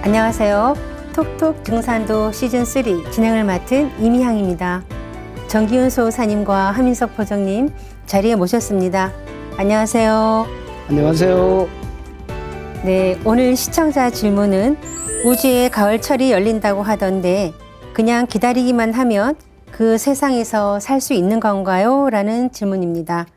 안녕하세요. 톡톡 등산도 시즌3 진행을 맡은 이미향입니다. 정기훈 소사님과 하민석 포정님 자리에 모셨습니다. 안녕하세요. 안녕하세요. 네, 오늘 시청자 질문은 우주에 가을철이 열린다고 하던데 그냥 기다리기만 하면 그 세상에서 살 수 있는 건가요? 라는 질문입니다.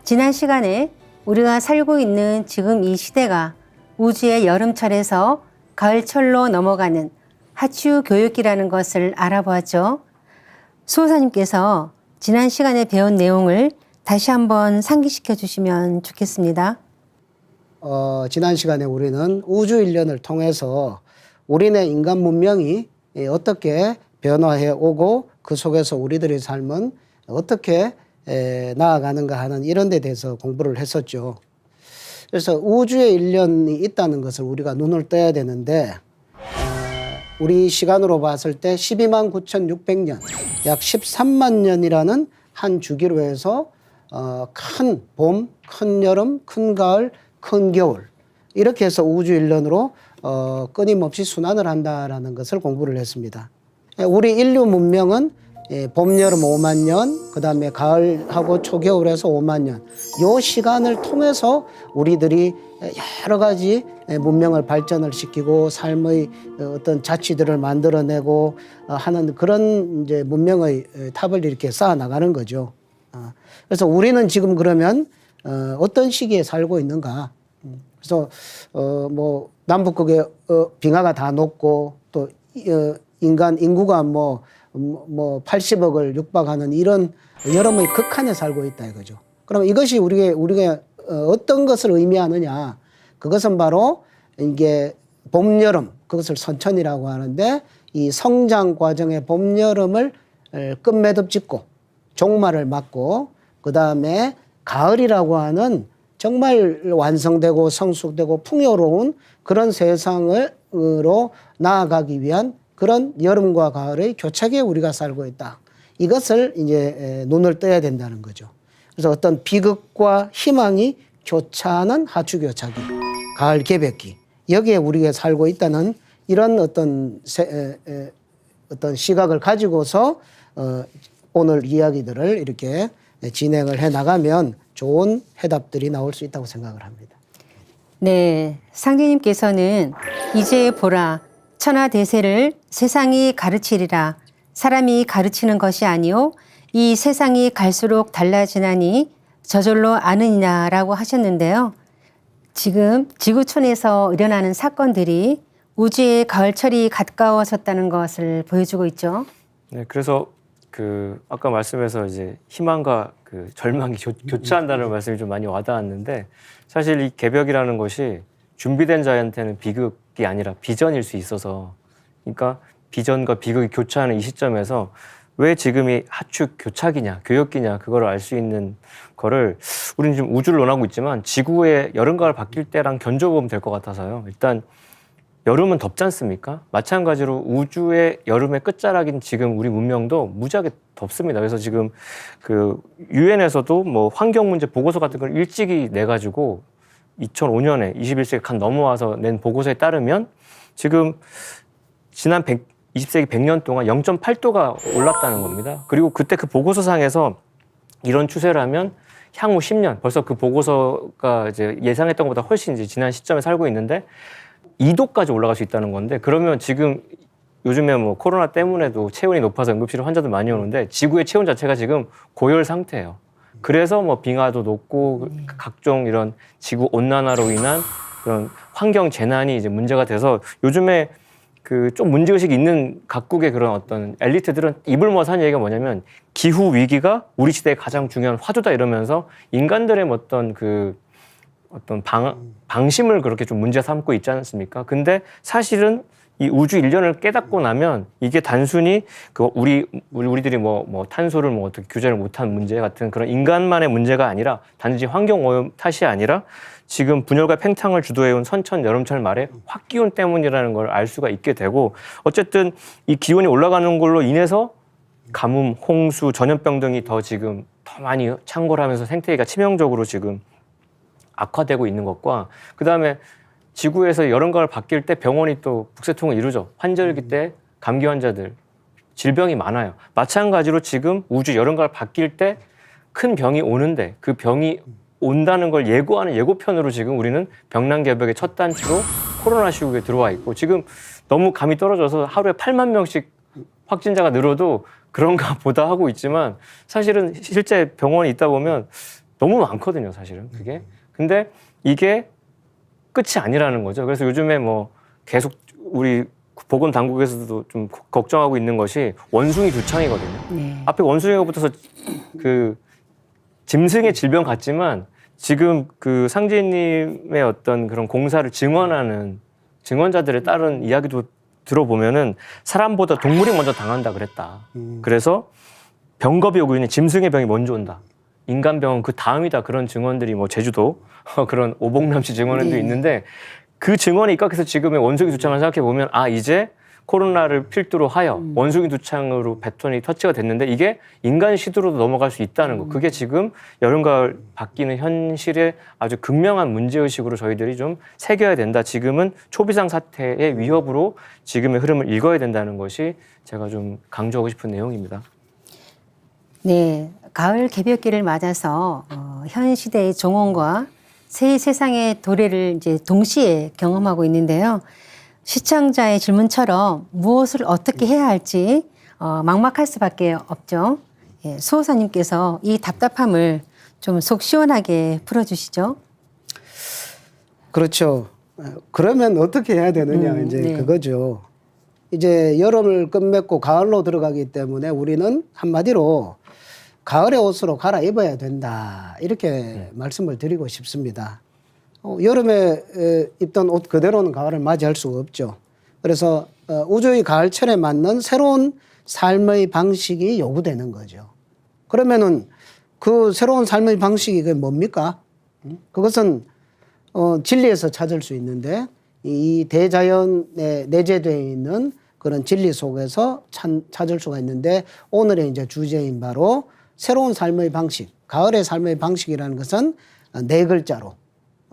지난 시간에 우리가 살고 있는 지금 이 시대가 우주의 여름철에서 가을철로 넘어가는 하추 교육기라는 것을 알아보았죠. 수호사님께서 지난 시간에 배운 내용을 다시 한번 상기시켜 주시면 좋겠습니다. 지난 시간에 우리는 우주 일련을 통해서 우리네 인간 문명이 어떻게 변화해 오고 그 속에서 우리들의 삶은 어떻게 나아가는가 하는 이런 데 대해서 공부를 했었죠. 그래서 우주의 일련이 있다는 것을 우리가 눈을 떠야 되는데 우리 시간으로 봤을 때 12만 9,600년, 약 13만 년이라는 한 주기로 해서 큰 봄, 큰 여름, 큰 가을, 큰 겨울 이렇게 해서 우주 일련으로 끊임없이 순환을 한다라는 것을 공부를 했습니다. 우리 인류 문명은 봄, 여름 5만 년, 그 다음에 가을하고 초겨울에서 5만 년. 요 시간을 통해서 우리들이 여러 가지 문명을 발전을 시키고 삶의 어떤 자취들을 만들어내고 하는 그런 이제 문명의 탑을 이렇게 쌓아 나가는 거죠. 그래서 우리는 지금 그러면 어떤 시기에 살고 있는가? 그래서 뭐 남북극의 빙하가 다 녹고 또 인구가 뭐 80억을 육박하는 이런 여름의 극한에 살고 있다 이거죠. 그럼 이것이 우리가 어떤 것을 의미하느냐? 그것은 바로 이게 봄, 여름, 그것을 선천이라고 하는데 이 성장 과정의 봄, 여름을 끝매듭 짓고 종말을 맞고 그 다음에 가을이라고 하는 정말 완성되고 성숙되고 풍요로운 그런 세상으로 나아가기 위한 그런 여름과 가을의 교차기에 우리가 살고 있다. 이것을 이제 눈을 떠야 된다는 거죠. 그래서 어떤 비극과 희망이 교차하는 하추 교차기, 가을 개백기 여기에 우리가 살고 있다는 이런 어떤 시각을 가지고서 오늘 이야기들을 이렇게 진행을 해 나가면 좋은 해답들이 나올 수 있다고 생각을 합니다. 네, 상대님께서는 이제 보라 천하대세를 세상이 가르치리라 사람이 가르치는 것이 아니요 이 세상이 갈수록 달라지나니 저절로 아느니라라고 하셨는데요. 지금 지구촌에서 일어나는 사건들이 우주의 가을철이 가까워졌다는 것을 보여주고 있죠. 네, 그래서 아까 말씀에서 이제 희망과 절망이 교차한다는 말씀이 좀 많이 와닿았는데 사실 이 개벽이라는 것이 준비된 자한테는 비극이 아니라 비전일 수 있어서 그러니까 비전과 비극이 교차하는 이 시점에서 왜 지금이 하추 교차기냐 교역기냐 그거를 알 수 있는 거를 우리는 지금 우주를 논하고 있지만 지구의 여름 가을 바뀔 때랑 견줘보면 될 것 같아서요. 일단 여름은 덥지 않습니까? 마찬가지로 우주의 여름의 끝자락인 지금 우리 문명도 무지하게 덥습니다. 그래서 지금 유엔에서도 뭐 환경 문제 보고서 같은 걸 일찍이 내가지고 2005년에 21세기 간 넘어와서 낸 보고서에 따르면 지금 지난 20세기 100년 동안 0.8도가 올랐다는 겁니다. 그리고 그때 그 보고서상에서 이런 추세라면 향후 10년, 벌써 그 보고서가 이제 예상했던 것보다 훨씬 이제 지난 시점에 살고 있는데 2도까지 올라갈 수 있다는 건데 그러면 지금 요즘에 뭐 코로나 때문에도 체온이 높아서 응급실에 환자들 많이 오는데 지구의 체온 자체가 지금 고열 상태예요. 그래서 뭐 빙하도 높고 각종 이런 지구 온난화로 인한 그런 환경 재난이 이제 문제가 돼서 요즘에 좀 문제의식이 있는 각국의 그런 어떤 엘리트들은 입을 모아서 하는 얘기가 뭐냐면 기후 위기가 우리 시대의 가장 중요한 화두다 이러면서 인간들의 어떤 방심을 그렇게 좀 문제 삼고 있지 않습니까? 근데 사실은 이 우주 일련을 깨닫고 나면 이게 단순히 우리들이 뭐 탄소를 뭐 어떻게 규제를 못한 문제 같은 그런 인간만의 문제가 아니라 단지 환경 오염 탓이 아니라 지금 분열과 팽창을 주도해온 선천 여름철 말에 확기온 때문이라는 걸 알 수가 있게 되고 어쨌든 이 기온이 올라가는 걸로 인해서 가뭄, 홍수, 전염병 등이 더 많이 창궐하면서 생태계가 치명적으로 지금 악화되고 있는 것과 그다음에 지구에서 여름가을 바뀔 때 병원이 또 북새통을 이루죠. 환절기 때 감기 환자들, 질병이 많아요. 마찬가지로 지금 우주 여름가을 바뀔 때 큰 병이 오는데 그 병이 온다는 걸 예고하는 예고편으로 지금 우리는 병난개벽의 첫 단추로 코로나 시국에 들어와 있고 지금 너무 감이 떨어져서 하루에 8만 명씩 확진자가 늘어도 그런가 보다 하고 있지만 사실은 실제 병원에 있다 보면 너무 많거든요, 사실은 그게. 근데 이게 끝이 아니라는 거죠. 그래서 요즘에 뭐 계속 우리 보건 당국에서도 좀 걱정하고 있는 것이 원숭이 두창이거든요. 네. 앞에 원숭이가 붙어서 그 짐승의 질병 같지만 지금 그 상진님의 어떤 그런 공사를 증언하는 증언자들에 따른 이야기도 들어보면은 사람보다 동물이 먼저 당한다 그랬다. 그래서 병겁이 오고 있는 짐승의 병이 먼저 온다. 인간병은 그 다음이다. 그런 증언들이 뭐 제주도 그런 오봉남씨 증언에도 네. 있는데 그 증언에 입각해서 지금의 원숭이 두창을 생각해 보면 아 이제 코로나를 필두로 하여 원숭이 두창으로 배턴이 터치가 됐는데 이게 인간 시대로도 넘어갈 수 있다는 거. 그게 지금 여름가을 바뀌는 현실의 아주 극명한 문제의식으로 저희들이 좀 새겨야 된다. 지금은 초비상 사태의 위협으로 지금의 흐름을 읽어야 된다는 것이 제가 좀 강조하고 싶은 내용입니다. 네, 가을 개벽기를 맞아서 현 시대의 종언과 새 세상의 도래를 이제 동시에 경험하고 있는데요. 시청자의 질문처럼 무엇을 어떻게 해야 할지 막막할 수밖에 없죠. 예, 수호사님께서 이 답답함을 좀 속 시원하게 풀어주시죠. 그렇죠. 그러면 어떻게 해야 되느냐 이제 네. 그거죠. 이제 여름을 끝맺고 가을로 들어가기 때문에 우리는 한마디로 가을의 옷으로 갈아입어야 된다 이렇게 말씀을 드리고 싶습니다. 여름에 입던 옷 그대로는 가을을 맞이할 수가 없죠. 그래서 우주의 가을철에 맞는 새로운 삶의 방식이 요구되는 거죠. 그러면은 그 새로운 삶의 방식이 그게 뭡니까? 그것은 진리에서 찾을 수 있는데 이 대자연에 내재되어 있는 그런 진리 속에서 찾을 수가 있는데 오늘의 이제 주제인 바로 새로운 삶의 방식, 가을의 삶의 방식이라는 것은 네 글자로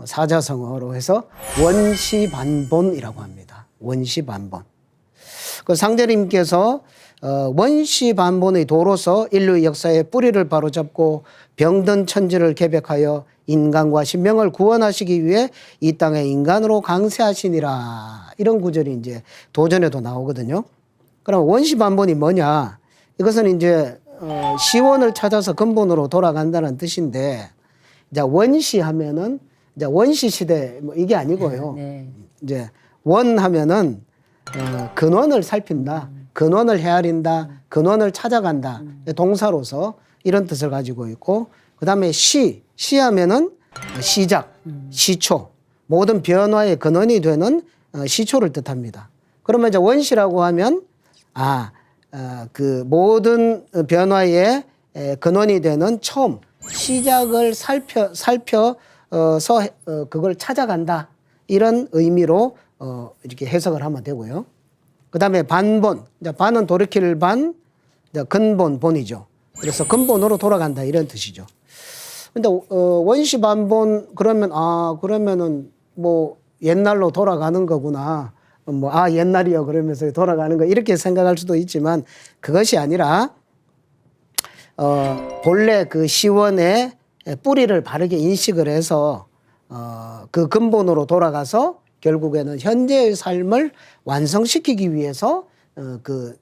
사자성어로 해서 원시반본이라고 합니다. 원시반본. 그 상제님께서 원시반본의 도로서 인류의 역사의 뿌리를 바로잡고 병든 천지를 개벽하여 인간과 신명을 구원하시기 위해 이 땅에 인간으로 강세하시니라. 이런 구절이 이제 도전에도 나오거든요. 그럼 원시반본이 뭐냐? 이것은 이제 시원을 찾아서 근본으로 돌아간다는 뜻인데, 이제 원시하면은 이제 원시 시대 뭐 이게 아니고요. 네. 이제 원하면은 근원을 살핀다, 근원을 헤아린다, 근원을 찾아간다. 동사로서 이런 뜻을 가지고 있고, 그다음에 시하면은 시작, 시초, 모든 변화의 근원이 되는 시초를 뜻합니다. 그러면 이제 원시라고 하면 그 모든 변화의 근원이 되는 처음, 시작을 살펴서 그걸 찾아간다. 이런 의미로 이렇게 해석을 하면 되고요. 그 다음에 반본, 이제 반은 돌이킬 반, 이제 근본, 본이죠. 그래서 근본으로 돌아간다 이런 뜻이죠. 근데 원시 반본 그러면 그러면은 뭐 옛날로 돌아가는 거구나. 뭐 옛날이요 그러면서 돌아가는 거 이렇게 생각할 수도 있지만 그것이 아니라 본래 그 시원의 뿌리를 바르게 인식을 해서 그 근본으로 돌아가서 결국에는 현재의 삶을 완성시키기 위해서 그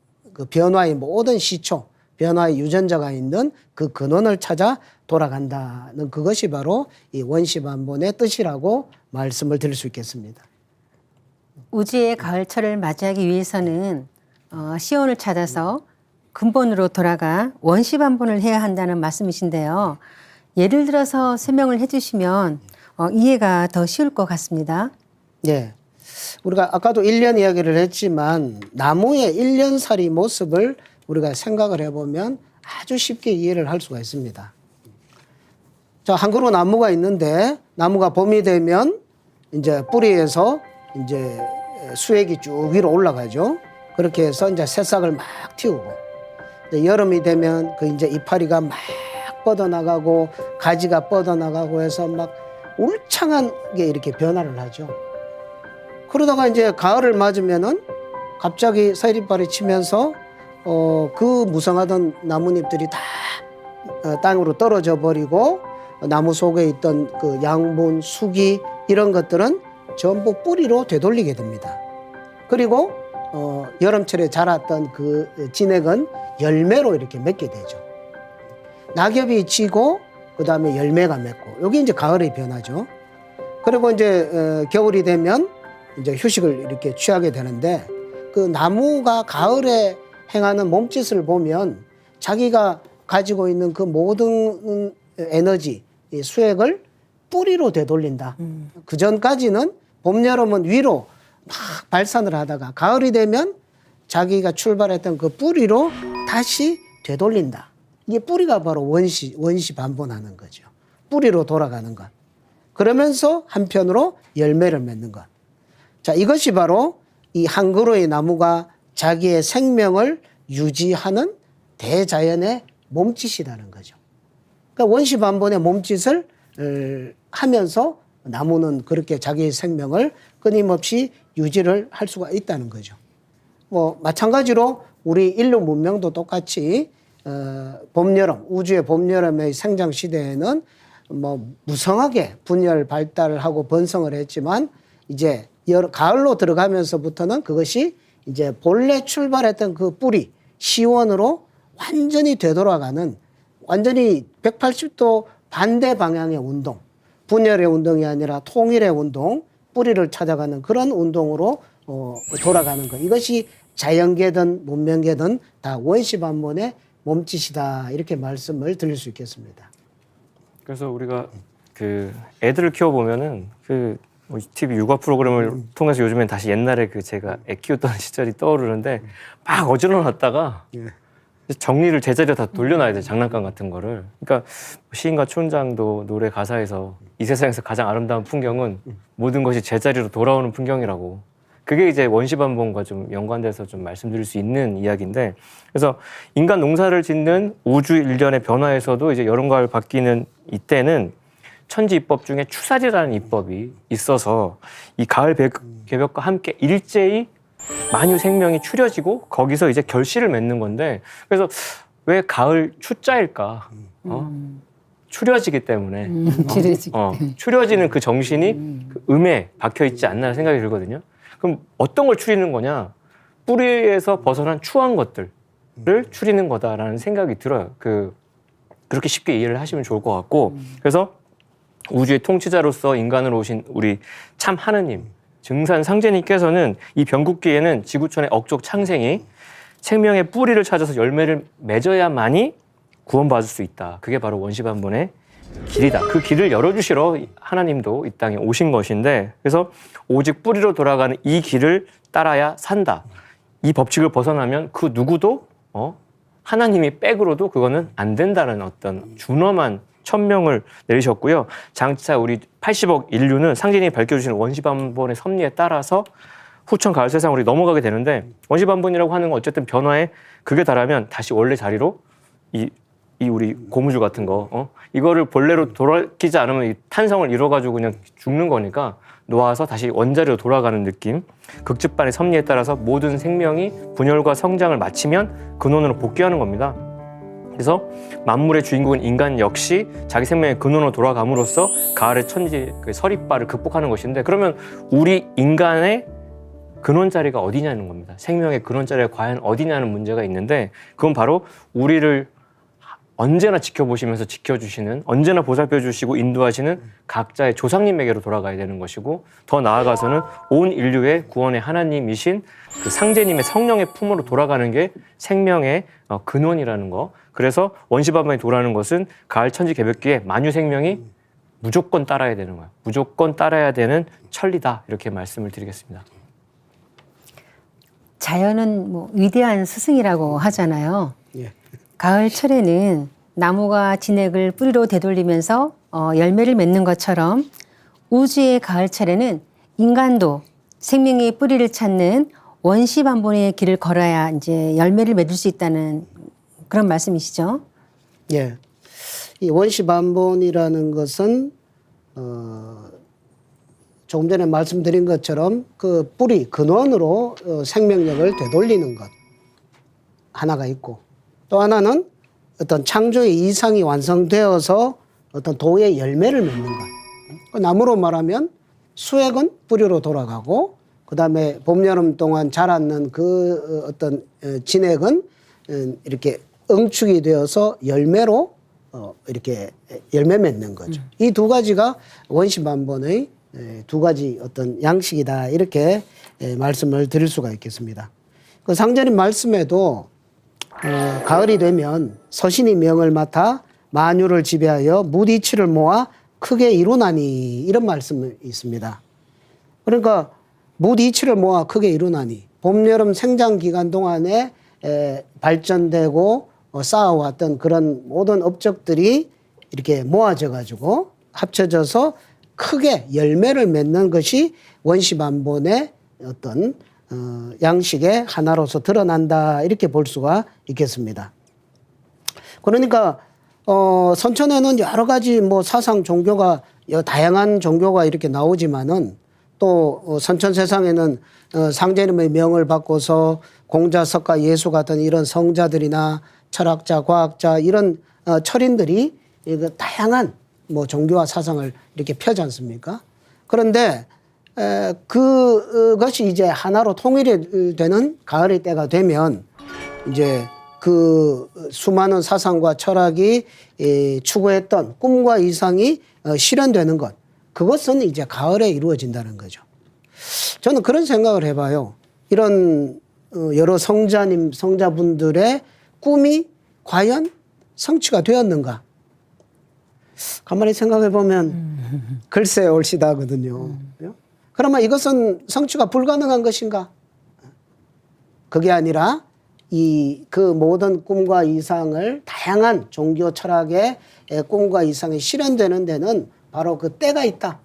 변화의 모든 시초, 변화의 유전자가 있는 그 근원을 찾아 돌아간다는 그것이 바로 이 원시반본의 뜻이라고 말씀을 드릴 수 있겠습니다. 우주의 가을철을 맞이하기 위해서는 시온을 찾아서 근본으로 돌아가 원시반본을 해야 한다는 말씀이신데요. 예를 들어서 설명을 해주시면 이해가 더 쉬울 것 같습니다. 네. 우리가 아까도 1년 이야기를 했지만 나무의 1년살이 모습을 우리가 생각을 해보면 아주 쉽게 이해를 할 수가 있습니다. 자, 한 그루 나무가 있는데 나무가 봄이 되면 이제 뿌리에서 이제 수액이 쭉 위로 올라가죠. 그렇게 해서 이제 새싹을 막 틔우고 여름이 되면 그 이제 이파리가 막 뻗어나가고 가지가 뻗어나가고 해서 막 울창한 게 이렇게 변화를 하죠. 그러다가 이제 가을을 맞으면은 갑자기 서리빨이 치면서 그 무성하던 나뭇잎들이 다 땅으로 떨어져 버리고 나무 속에 있던 그 양분, 수기 이런 것들은 전부 뿌리로 되돌리게 됩니다. 그리고 여름철에 자랐던 그 진액은 열매로 이렇게 맺게 되죠. 낙엽이 지고 그 다음에 열매가 맺고 여기 이제 가을의 변화죠. 그리고 이제 겨울이 되면 이제 휴식을 이렇게 취하게 되는데 그 나무가 가을에 행하는 몸짓을 보면 자기가 가지고 있는 그 모든 에너지, 이 수액을 뿌리로 되돌린다. 그 전까지는 봄, 여름은 위로 막 발산을 하다가 가을이 되면 자기가 출발했던 그 뿌리로 다시 되돌린다. 이게 뿌리가 바로 원시 반복하는 거죠. 뿌리로 돌아가는 것. 그러면서 한편으로 열매를 맺는 것. 자, 이것이 바로 이 한 그루의 나무가 자기의 생명을 유지하는 대자연의 몸짓이라는 거죠. 그러니까 원시반본의 몸짓을 하면서 나무는 그렇게 자기의 생명을 끊임없이 유지를 할 수가 있다는 거죠. 뭐 마찬가지로 우리 인류 문명도 똑같이 봄, 여름, 우주의 봄, 여름의 생장 시대에는 뭐 무성하게 분열 발달하고 번성을 했지만 이제 가을로 들어가면서부터는 그것이 이제 본래 출발했던 그 뿌리 시원으로 완전히 되돌아가는 완전히 180도 반대 방향의 운동, 분열의 운동이 아니라 통일의 운동, 뿌리를 찾아가는 그런 운동으로 돌아가는 것. 이것이 자연계든 문명계든 다 원시반본의 몸짓이다 이렇게 말씀을 드릴 수 있겠습니다. 그래서 우리가 그 애들을 키워 보면은 그 TV 육아 프로그램을 통해서 요즘엔 다시 옛날에 그 제가 애 키웠던 시절이 떠오르는데 막 어지러놨다가 정리를 제자리에 다 돌려놔야 돼, 장난감 같은 거를. 그러니까 시인과 촌장도 노래 가사에서 이 세상에서 가장 아름다운 풍경은 모든 것이 제자리로 돌아오는 풍경이라고. 그게 이제 원시반본과 좀 연관돼서 좀 말씀드릴 수 있는 이야기인데, 그래서 인간 농사를 짓는 우주 일련의 변화에서도 이제 여름 가을 바뀌는 이때는 천지 이법 중에 추살이라는 이법이 있어서 이 가을 개벽과 함께 일제히 만유 생명이 추려지고 거기서 이제 결실을 맺는 건데, 그래서 왜 가을 추자일까? 추려지기 때문에 추려지는 그 정신이 그 음에 박혀 있지 않나 생각이 들거든요. 그럼 어떤 걸 추리는 거냐? 뿌리에서 벗어난 추한 것들을 추리는 거다라는 생각이 들어요. 그렇게 쉽게 이해를 하시면 좋을 것 같고, 그래서 우주의 통치자로서 인간으로 오신 우리 참 하느님, 증산 상제님께서는 이 변국기에는 지구촌의 억족 창생이 생명의 뿌리를 찾아서 열매를 맺어야만이 구원받을 수 있다. 그게 바로 원시반본의 길이다. 그 길을 열어주시러 하나님도 이 땅에 오신 것인데, 그래서 오직 뿌리로 돌아가는 이 길을 따라야 산다. 이 법칙을 벗어나면 그 누구도 하나님이 백으로도 그거는 안 된다는 어떤 준엄한 천명을 내리셨고요. 장차 우리 80억 인류는 상진이 밝혀주시는 원시반본의 섭리에 따라서 후천 가을 세상 우리 넘어가게 되는데, 원시반본이라고 하는 건 어쨌든 변화에 그게 달하면 다시 원래 자리로 이 우리 고무줄 같은 거 이거를 본래로 돌아키지 않으면 이 탄성을 잃어가지고 그냥 죽는 거니까 놓아서 다시 원자리로 돌아가는 느낌. 극집반의 섭리에 따라서 모든 생명이 분열과 성장을 마치면 근원으로 복귀하는 겁니다. 그래서 만물의 주인공인 인간 역시 자기 생명의 근원으로 돌아감으로써 가을의 천지 그 서리빨을 극복하는 것인데, 그러면 우리 인간의 근원 자리가 어디냐는 겁니다. 생명의 근원 자리가 과연 어디냐는 문제가 있는데, 그건 바로 우리를 언제나 지켜보시면서 지켜주시는, 언제나 보살펴 주시고 인도하시는 각자의 조상님에게로 돌아가야 되는 것이고, 더 나아가서는 온 인류의 구원의 하나님이신 그 상제님의 성령의 품으로 돌아가는 게 생명의 근원이라는 거. 그래서 원시반본이 돌아가는 것은 가을 천지 개벽기에 만유 생명이 무조건 따라야 되는 거예요. 무조건 따라야 되는 천리다. 이렇게 말씀을 드리겠습니다. 자연은 뭐 위대한 스승이라고 하잖아요. 예. 가을철에는 나무가 진액을 뿌리로 되돌리면서 열매를 맺는 것처럼 우주의 가을철에는 인간도 생명의 뿌리를 찾는 원시반본의 길을 걸어야 이제 열매를 맺을 수 있다는 그런 말씀이시죠? 예. 이 원시반본이라는 것은 조금 전에 말씀드린 것처럼 그 뿌리 근원으로 생명력을 되돌리는 것 하나가 있고, 또 하나는 어떤 창조의 이상이 완성되어서 어떤 도의 열매를 맺는 것. 그 나무로 말하면 수액은 뿌리로 돌아가고, 그 다음에 봄, 여름 동안 자랐는 그 어떤 진액은 이렇게 응축이 되어서 열매로 이렇게 열매 맺는 거죠. 이 두 가지가 원시만본의 두 가지 어떤 양식이다, 이렇게 말씀을 드릴 수가 있겠습니다. 그 상전인 말씀에도 가을이 되면 서신이 명을 맡아 만유를 지배하여 무디치를 모아 크게 이루나니, 이런 말씀이 있습니다. 그러니까 무디치를 모아 크게 이루나니, 봄, 여름 생장 기간 동안에 발전되고 쌓아왔던 그런 모든 업적들이 이렇게 모아져 가지고 합쳐져서 크게 열매를 맺는 것이 원시만본의 어떤 양식의 하나로서 드러난다, 이렇게 볼 수가 있겠습니다. 그러니까 선천에는 여러 가지 뭐 사상 종교가, 다양한 종교가 이렇게 나오지만은 또 선천 세상에는 상제님의 명을 받고서 공자, 석가, 예수 같은 이런 성자들이나 철학자, 과학자, 이런 철인들이 다양한 뭐 종교와 사상을 이렇게 펴지 않습니까? 그런데 그것이 이제 하나로 통일이 되는 가을의 때가 되면 이제 그 수많은 사상과 철학이 추구했던 꿈과 이상이 실현되는 것, 그것은 이제 가을에 이루어진다는 거죠. 저는 그런 생각을 해봐요. 이런 여러 성자분들의 꿈이 과연 성취가 되었는가? 가만히 생각해 보면 글쎄 올시다거든요. 그러면 이것은 성취가 불가능한 것인가? 그게 아니라 그 모든 꿈과 이상을 다양한 종교 철학의 꿈과 이상이 실현되는 데는 바로 그 때가 있다.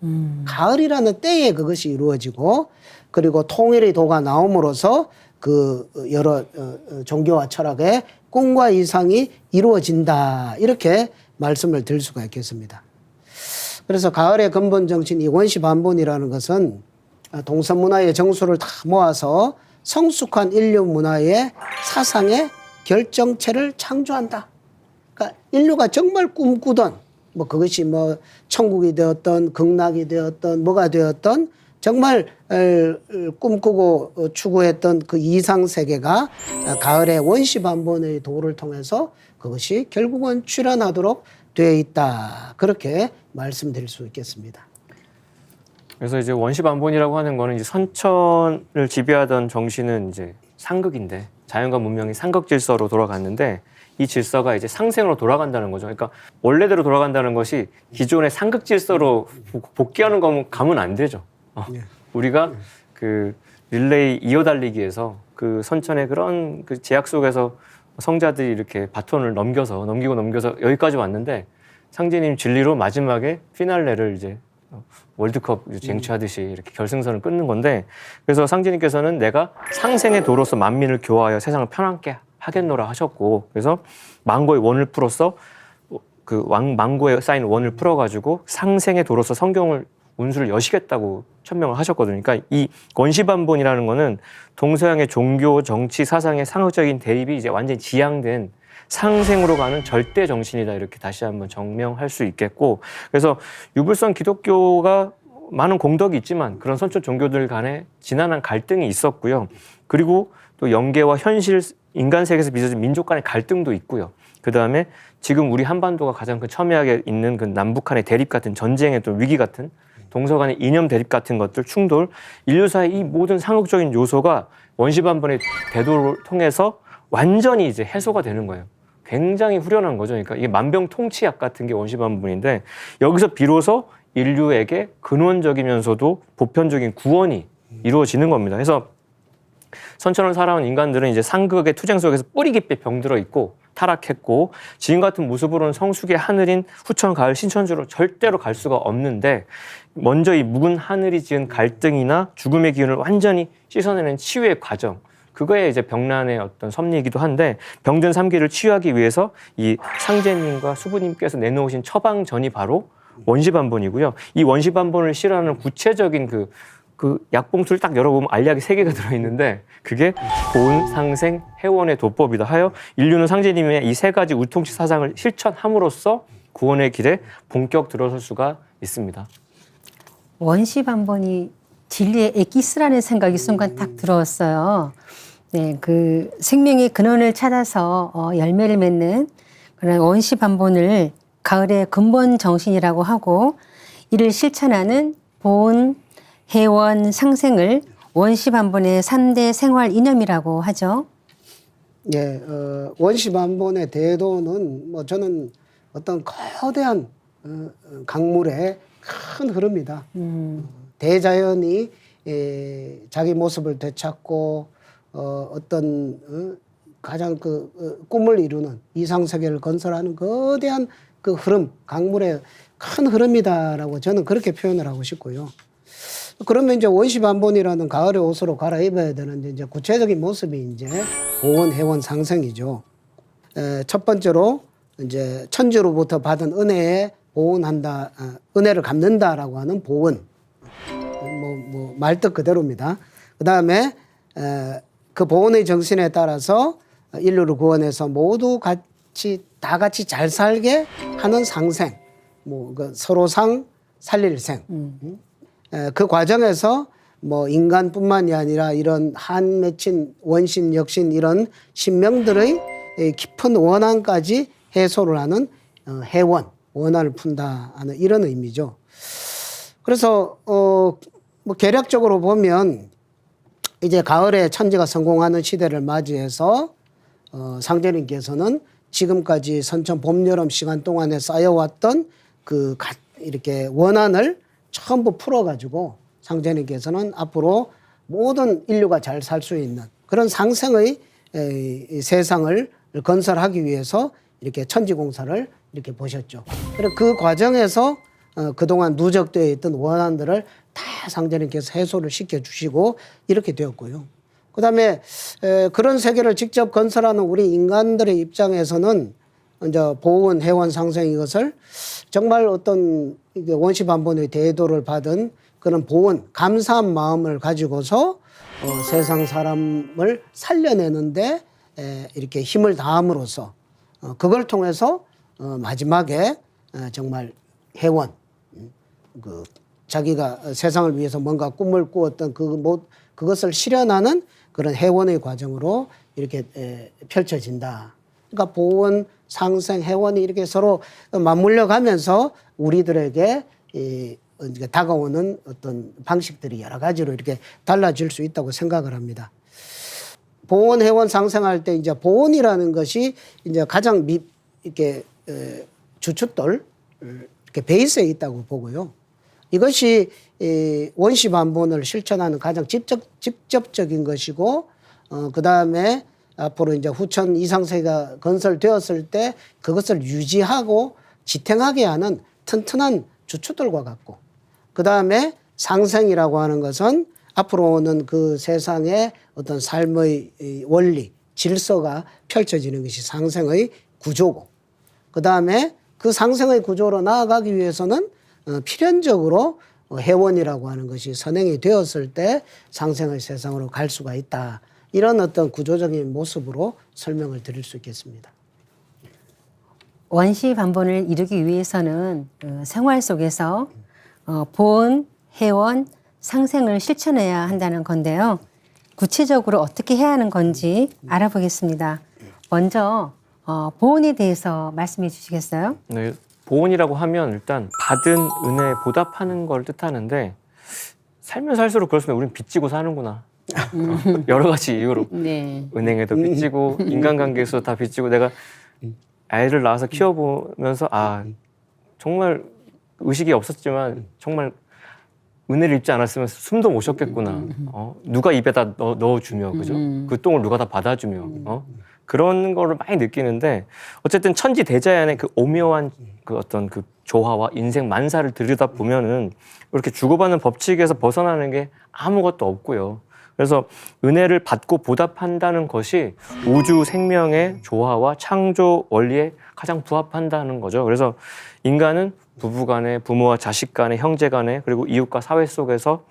가을이라는 때에 그것이 이루어지고, 그리고 통일의 도가 나옴으로써 그 여러 종교와 철학의 꿈과 이상이 이루어진다, 이렇게 말씀을 드릴 수가 있겠습니다. 그래서 가을의 근본 정신, 이 원시만본이라는 것은 동서문화의 정수를 다 모아서 성숙한 인류 문화의 사상의 결정체를 창조한다. 그러니까 인류가 정말 꿈꾸던, 뭐 그것이 뭐 천국이 되었던, 극락이 되었던, 뭐가 되었던, 정말 꿈꾸고 추구했던 그 이상 세계가 가을의 원시만본의 도를 통해서 그것이 결국은 출현하도록 되어 있다, 그렇게 말씀드릴 수 있겠습니다. 그래서 이제 원시만본이라고 하는 거는 이제 선천을 지배하던 정신은 이제 상극인데, 자연과 문명이 상극 질서로 돌아갔는데, 이 질서가 이제 상생으로 돌아간다는 거죠. 그러니까 원래대로 돌아간다는 것이 기존의 상극 질서로 복귀하는 거면 가면 안 되죠. 우리가 그 릴레이 이어달리기에서 그 선천의 그런 그 제약 속에서 성자들이 이렇게 바톤을 넘기고 여기까지 왔는데, 상제님 진리로 마지막에 피날레를 이제 월드컵 쟁취하듯이 이렇게 결승선을 끊는 건데, 그래서 상제님께서는 내가 상생의 도로서 만민을 교화하여 세상을 편안케 하겠노라 하셨고, 그래서 망고의 원을 풀어서 그 망고에 쌓인 원을 풀어가지고 상생의 도로서 성경을 운수를 여시겠다고 천명을 하셨거든요. 그러니까 이 원시만본이라는 거는 동서양의 종교, 정치, 사상의 상극적인 대립이 이제 완전히 지향된 상생으로 가는 절대 정신이다, 이렇게 다시 한번 정명할 수 있겠고, 그래서 유불선 기독교가 많은 공덕이 있지만 그런 선천 종교들 간에 지난한 갈등이 있었고요. 그리고 또 영계와 현실, 인간 세계에서 빚어진 민족 간의 갈등도 있고요. 그 다음에 지금 우리 한반도가 가장 그 첨예하게 있는 그 남북한의 대립 같은, 전쟁의 또 위기 같은, 동서 간의 이념 대립 같은 것들, 충돌, 인류사의 이 모든 상극적인 요소가 원시만본의 대도를 통해서 완전히 이제 해소가 되는 거예요. 굉장히 후련한 거죠. 그러니까 이게 만병통치약 같은 게 원시만본인데, 여기서 비로소 인류에게 근원적이면서도 보편적인 구원이 이루어지는 겁니다. 그래서 선천을 살아온 인간들은 이제 상극의 투쟁 속에서 뿌리 깊이 병들어 있고 타락했고, 지금 같은 모습으로는 성숙의 하늘인 후천, 가을, 신천지로 절대로 갈 수가 없는데, 먼저 이 묵은 하늘이 지은 갈등이나 죽음의 기운을 완전히 씻어내는 치유의 과정, 그거에 이제 병난의 어떤 섭리이기도 한데, 병든 삼기를 치유하기 위해서 이 상제님과 수부님께서 내놓으신 처방전이 바로 원시반본이고요. 이 원시반본을 실현하는 구체적인 그 약봉투를 딱 열어보면 알약이 3개가 들어있는데 그게 보온, 상생, 해원의 도법이다 하여 인류는 상제님의 이 3가지 우통치 사상을 실천함으로써 구원의 길에 본격 들어설 수가 있습니다. 원시반본이 진리의 엑기스라는 생각이 순간 딱 들어왔어요. 네, 그 생명의 근원을 찾아서 열매를 맺는 그런 원시반본을 가을의 근본 정신이라고 하고 이를 실천하는 보온, 해원, 상생을 원시반본의 3대 생활 이념이라고 하죠. 예, 원시반본의 대도는 뭐 저는 어떤 거대한 강물의 큰 흐름이다. 대자연이 자기 모습을 되찾고 어떤 가장 꿈을 이루는 이상세계를 건설하는 거대한 그 흐름, 강물의 큰 흐름이다라고 저는 그렇게 표현을 하고 싶고요. 그러면 이제 원시반본이라는 가을의 옷으로 갈아입어야 되는데 이제 구체적인 모습이 이제 보온, 해원, 상생이죠. 첫 번째로 이제 천주로부터 받은 은혜에 보온한다, 은혜를 갚는다라고 하는 보온. 말뜻 그대로입니다. 그 다음에 그 보온의 정신에 따라서 인류를 구원해서 모두 다 같이 잘 살게 하는 상생, 서로 살릴 생. 그 과정에서 인간뿐만이 아니라 이런 한 맺힌 원신, 역신 이런 신명들의 깊은 원한까지 해소를 하는 해원, 원한을 푼다 하는 이런 의미죠. 그래서 개략적으로 보면 이제 가을에 천지가 성공하는 시대를 맞이해서 상제님께서는 지금까지 선천 봄, 여름 시간 동안에 쌓여왔던 이렇게 원한을 전부 풀어가지고 상제님께서는 앞으로 모든 인류가 잘 살 수 있는 그런 상생의 세상을 건설하기 위해서 이렇게 천지공사를 이렇게 보셨죠. 그리고 그 과정에서 그동안 누적되어 있던 원한들을 다 상제님께서 해소를 시켜주시고 이렇게 되었고요. 그 다음에 그런 세계를 직접 건설하는 우리 인간들의 입장에서는 이제 보온, 해원, 상생 이것을 정말 어떤 원시반본의 대도를 받은 그런 보온, 감사한 마음을 가지고서 세상 사람을 살려내는데 이렇게 힘을 다함으로써 그걸 통해서 마지막에 정말 해원, 자기가 세상을 위해서 뭔가 꿈을 꾸었던 그것을 실현하는 그런 해원의 과정으로 이렇게 펼쳐진다. 그러니까 보온, 상생, 해원이 이렇게 서로 맞물려 가면서 우리들에게 다가오는 어떤 방식들이 여러 가지로 이렇게 달라질 수 있다고 생각을 합니다. 보온, 해원, 상생할 때 이제 보온이라는 것이 이제 가장 이렇게 주춧돌, 이렇게 베이스에 있다고 보고요. 이것이 원시반본을 실천하는 가장 직접적인 것이고, 그 다음에 앞으로 이제 후천 이상세계가 건설되었을 때 그것을 유지하고 지탱하게 하는 튼튼한 주춧돌과 같고, 그 다음에 상생이라고 하는 것은 앞으로 오는 그 세상의 어떤 삶의 원리, 질서가 펼쳐지는 것이 상생의 구조고, 그 다음에 그 상생의 구조로 나아가기 위해서는 필연적으로 해원이라고 하는 것이 선행이 되었을 때 상생의 세상으로 갈 수가 있다. 이런 어떤 구조적인 모습으로 설명을 드릴 수 있겠습니다. 원시반본을 이루기 위해서는 생활 속에서 보온, 해원, 상생을 실천해야 한다는 건데요. 구체적으로 어떻게 해야 하는 건지 알아보겠습니다. 먼저 보온에 대해서 말씀해 주시겠어요? 네, 보온이라고 하면 일단 받은 은혜에 보답하는 걸 뜻하는데 살면 살수록 그렇습니다. 우리는 빚지고 사는구나. 여러 가지 이유로 네. 은행에도 빚지고 인간관계에서 다 빚지고 내가 아이를 낳아서 키워보면서 정말 의식이 없었지만 정말 은혜를 입지 않았으면 숨도 못 쉬었겠구나. 누가 입에다 넣어주며 그죠? 그 똥을 누가 다 받아주며 그런 거를 많이 느끼는데 어쨌든 천지 대자연의 그 오묘한 그 어떤 그 조화와 인생 만사를 들여다 보면은 이렇게 주고받는 법칙에서 벗어나는 게 아무것도 없고요. 그래서 은혜를 받고 보답한다는 것이 우주 생명의 조화와 창조 원리에 가장 부합한다는 거죠. 그래서 인간은 부부간에, 부모와 자식 간에, 형제 간에, 그리고 이웃과 사회 속에서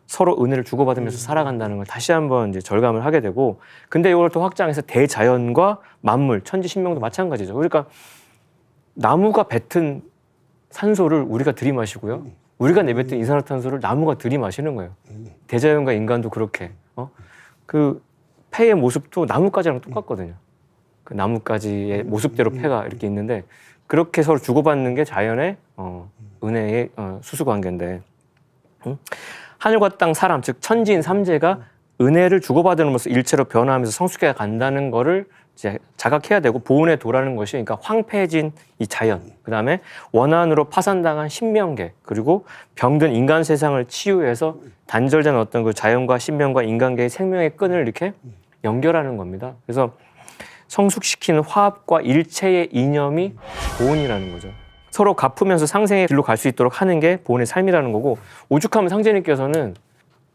서로 은혜를 주고받으면서 살아간다는 걸 다시 한번 이제 절감을 하게 되고, 근데 이걸 또 확장해서 대자연과 만물, 천지 신명도 마찬가지죠. 그러니까 나무가 뱉은 산소를 우리가 들이마시고요. 우리가 내뱉은 이산화탄소를 나무가 들이마시는 거예요. 대자연과 인간도 그렇게. 그 폐의 모습도 나뭇가지랑 똑같거든요. 그 나뭇가지의 모습대로 폐가 이렇게 있는데 그렇게 서로 주고받는 게 자연의 은혜의 수수관계인데, 하늘과 땅, 사람, 즉 천지인 삼재가 은혜를 주고받음으로써 일체로 변화하면서 성숙해 간다는 거를 이제 자각해야 되고, 보온의 도라는 것이 그러니까 황폐해진 이 자연, 그다음에 원한으로 파산당한 신명계, 그리고 병든 인간 세상을 치유해서 단절된 어떤 그 자연과 신명과 인간계의 생명의 끈을 이렇게 연결하는 겁니다. 그래서 성숙시키는 화합과 일체의 이념이 보온이라는 거죠. 서로 갚으면서 상생의 길로 갈 수 있도록 하는 게 보온의 삶이라는 거고, 오죽하면 상제님께서는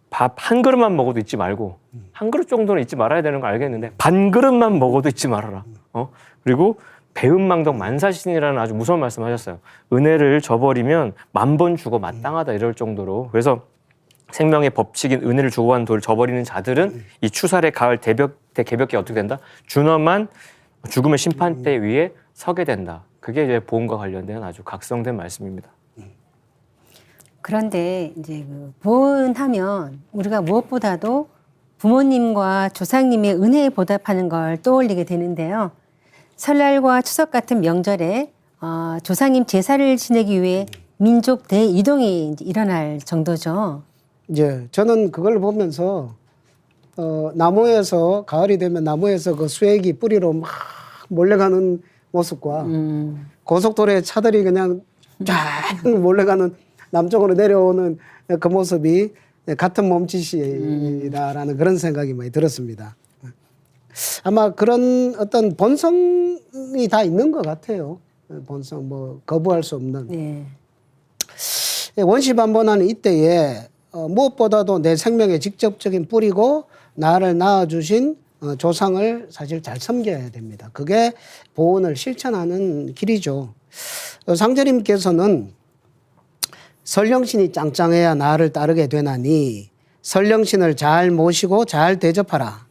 밥 한 그릇만 먹어도 잊지 말고, 한 그릇 정도는 잊지 말아야 되는 거 알겠는데 반 그릇만 먹어도 잊지 말아라. 그리고 배은망덕 만사신이라는 아주 무서운 말씀하셨어요. 은혜를 저버리면 10,000번 죽어 마땅하다 이럴 정도로. 그래서 생명의 법칙인 은혜를 주고받는 도를 저버리는 자들은 이 추살의 가을 대개벽기 어떻게 된다? 준엄한 죽음의 심판대 위에 서게 된다. 그게 이제 보험과 관련된 아주 각성된 말씀입니다. 그런데 이제 그 보온하면 우리가 무엇보다도 부모님과 조상님의 은혜에 보답하는 걸 떠올리게 되는데요. 설날과 추석 같은 명절에 조상님 제사를 지내기 위해 민족 대이동이 이제 일어날 정도죠. 이제 저는 그걸 보면서 나무에서 가을이 되면 나무에서 그 수액이 뿌리로 막 몰려가는 모습과 고속도로에 차들이 그냥 쫙 몰려가는 남쪽으로 내려오는 그 모습이 같은 몸짓이라는 그런 생각이 많이 들었습니다. 아마 그런 어떤 본성이 다 있는 것 같아요. 본성, 뭐 거부할 수 없는. 네. 원시반번하는 이때에 무엇보다도 내 생명의 직접적인 뿌리고 나를 낳아주신 조상을 사실 잘 섬겨야 됩니다. 그게 보온을 실천하는 길이죠. 상제님께서는 설령신이 짱짱해야 나를 따르게 되나니 설령신을 잘 모시고 잘 대접하라.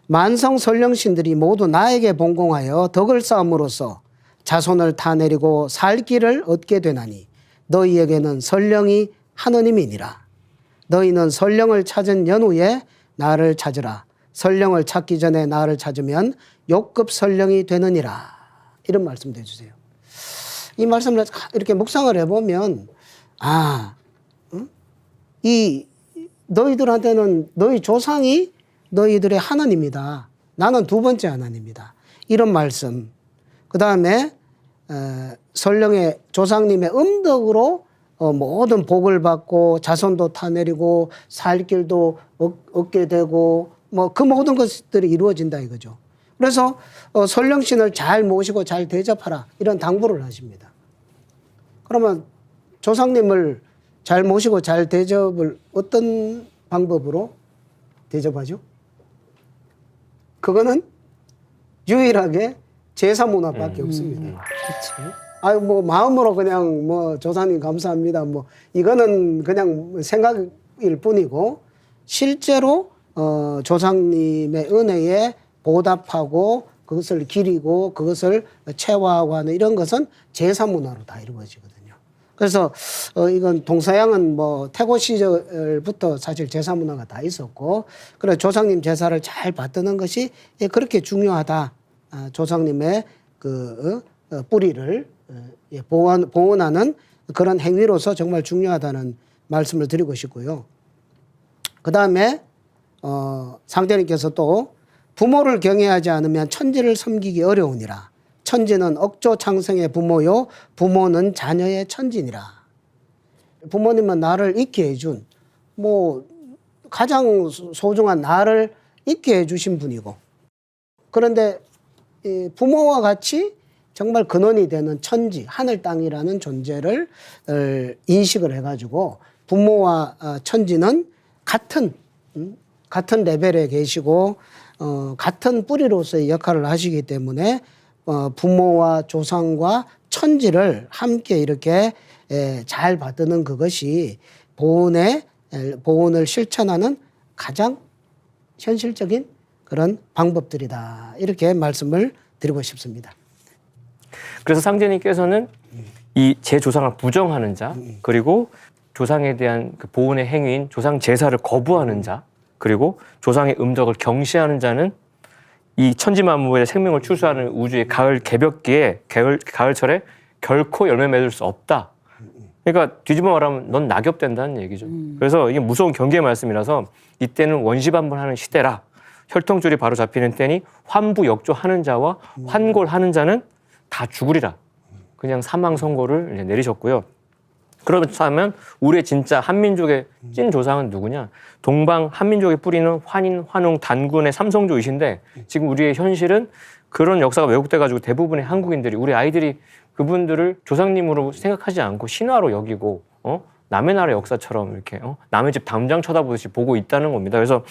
만성 설령신들이 모두 나에게 봉공하여 덕을 쌓음으로써 자손을 타내리고 살 길을 얻게 되나니 너희에게는 설령이 하느님이니라. 너희는 설령을 찾은 연후에 나를 찾으라. 설령을 찾기 전에 나를 찾으면 욕급 설령이 되느니라. 이런 말씀도 해주세요. 이 말씀을 이렇게 묵상을 해보면 이 너희들한테는 너희 조상이 너희들의 하나님이다. 나는 두 번째 하나님이다. 이런 말씀. 그 다음에 설령의 조상님의 음덕으로 모든 복을 받고 자손도 타내리고 살 길도 얻게 되고 뭐 그 모든 것들이 이루어진다 이거죠. 그래서 설령신을 잘 모시고 잘 대접하라 이런 당부를 하십니다. 그러면 조상님을 잘 모시고 잘 대접을 어떤 방법으로 대접하죠? 그거는 유일하게 제사 문화밖에 없습니다. 그렇죠. 아유 뭐 마음으로 그냥 뭐 조상님 감사합니다. 뭐 이거는 그냥 생각일 뿐이고 실제로 조상님의 은혜에 보답하고 그것을 기리고 그것을 체화하고 하는 이런 것은 제사 문화로 다 이루어지거든요. 그래서 이건 동서양은 뭐 태고 시절부터 사실 제사 문화가 다 있었고, 그래 조상님 제사를 잘 받드는 것이 그렇게 중요하다. 조상님의 그 뿌리를 보온하는 그런 행위로서 정말 중요하다는 말씀을 드리고 싶고요. 그 다음에 상대님께서 또 부모를 경외하지 않으면 천지를 섬기기 어려우니라. 천지는 억조 창생의 부모요 부모는 자녀의 천지니라. 부모님은 나를 있게 해준 뭐 가장 소중한 나를 있게 해주신 분이고, 그런데 부모와 같이 정말 근원이 되는 천지 하늘 땅이라는 존재를 인식을 해가지고 부모와 천지는 같은 같은 레벨에 계시고 같은 뿌리로서의 역할을 하시기 때문에 부모와 조상과 천지를 함께 이렇게 잘 받드는 그것이 보온을 실천하는 가장 현실적인 그런 방법들이다. 이렇게 말씀을 드리고 싶습니다. 그래서 상제님께서는 이 제 조상을 부정하는 자, 그리고 조상에 대한 그 보온의 행위인 조상 제사를 거부하는 자, 그리고 조상의 음덕을 경시하는 자는 이 천지 만물의 생명을 추수하는 우주의 가을 개벽기에 가을철에 결코 열매 맺을 수 없다. 그러니까 뒤집어 말하면 넌 낙엽 된다는 얘기죠. 그래서 이게 무서운 경계의 말씀이라서 이때는 원시반복하는 시대라. 혈통줄이 바로 잡히는 때니 환부역조하는 자와 환골하는 자는 다 죽으리라. 그냥 사망 선고를 내리셨고요. 그렇다면 우리의 진짜 한민족의 찐 조상은 누구냐? 동방 한민족의 뿌리는 환인, 환웅, 단군의 삼성조이신데 지금 우리의 현실은 그런 역사가 왜곡돼가지고 대부분의 한국인들이 우리 아이들이 그분들을 조상님으로 생각하지 않고 신화로 여기고 남의 나라 역사처럼 이렇게 남의 집 담장 쳐다보듯이 보고 있다는 겁니다. 그래서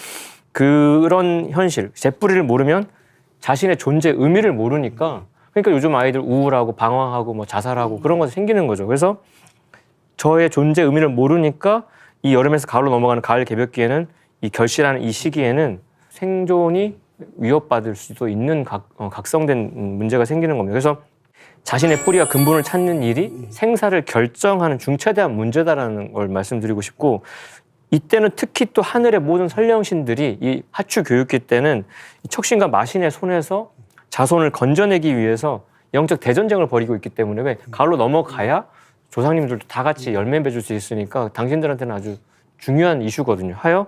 그런 현실, 제 뿌리를 모르면 자신의 존재 의미를 모르니까 그러니까 요즘 아이들 우울하고 방황하고 뭐 자살하고 그런 것이 생기는 거죠. 그래서 저의 존재 의미를 모르니까 이 여름에서 가을로 넘어가는 가을 개벽기에는 이 결실하는 이 시기에는 생존이 위협받을 수도 있는 각성된 문제가 생기는 겁니다. 그래서 자신의 뿌리와 근본을 찾는 일이 생사를 결정하는 중차대한 문제다라는 걸 말씀드리고 싶고 이때는 특히 또 하늘의 모든 선령신들이 이 하추 교육기 때는 이 척신과 마신의 손에서 자손을 건져내기 위해서 영적 대전쟁을 벌이고 있기 때문에 왜 가을로 넘어가야 조상님들도 다 같이 열매 맺을 수 있으니까 당신들한테는 아주 중요한 이슈거든요. 하여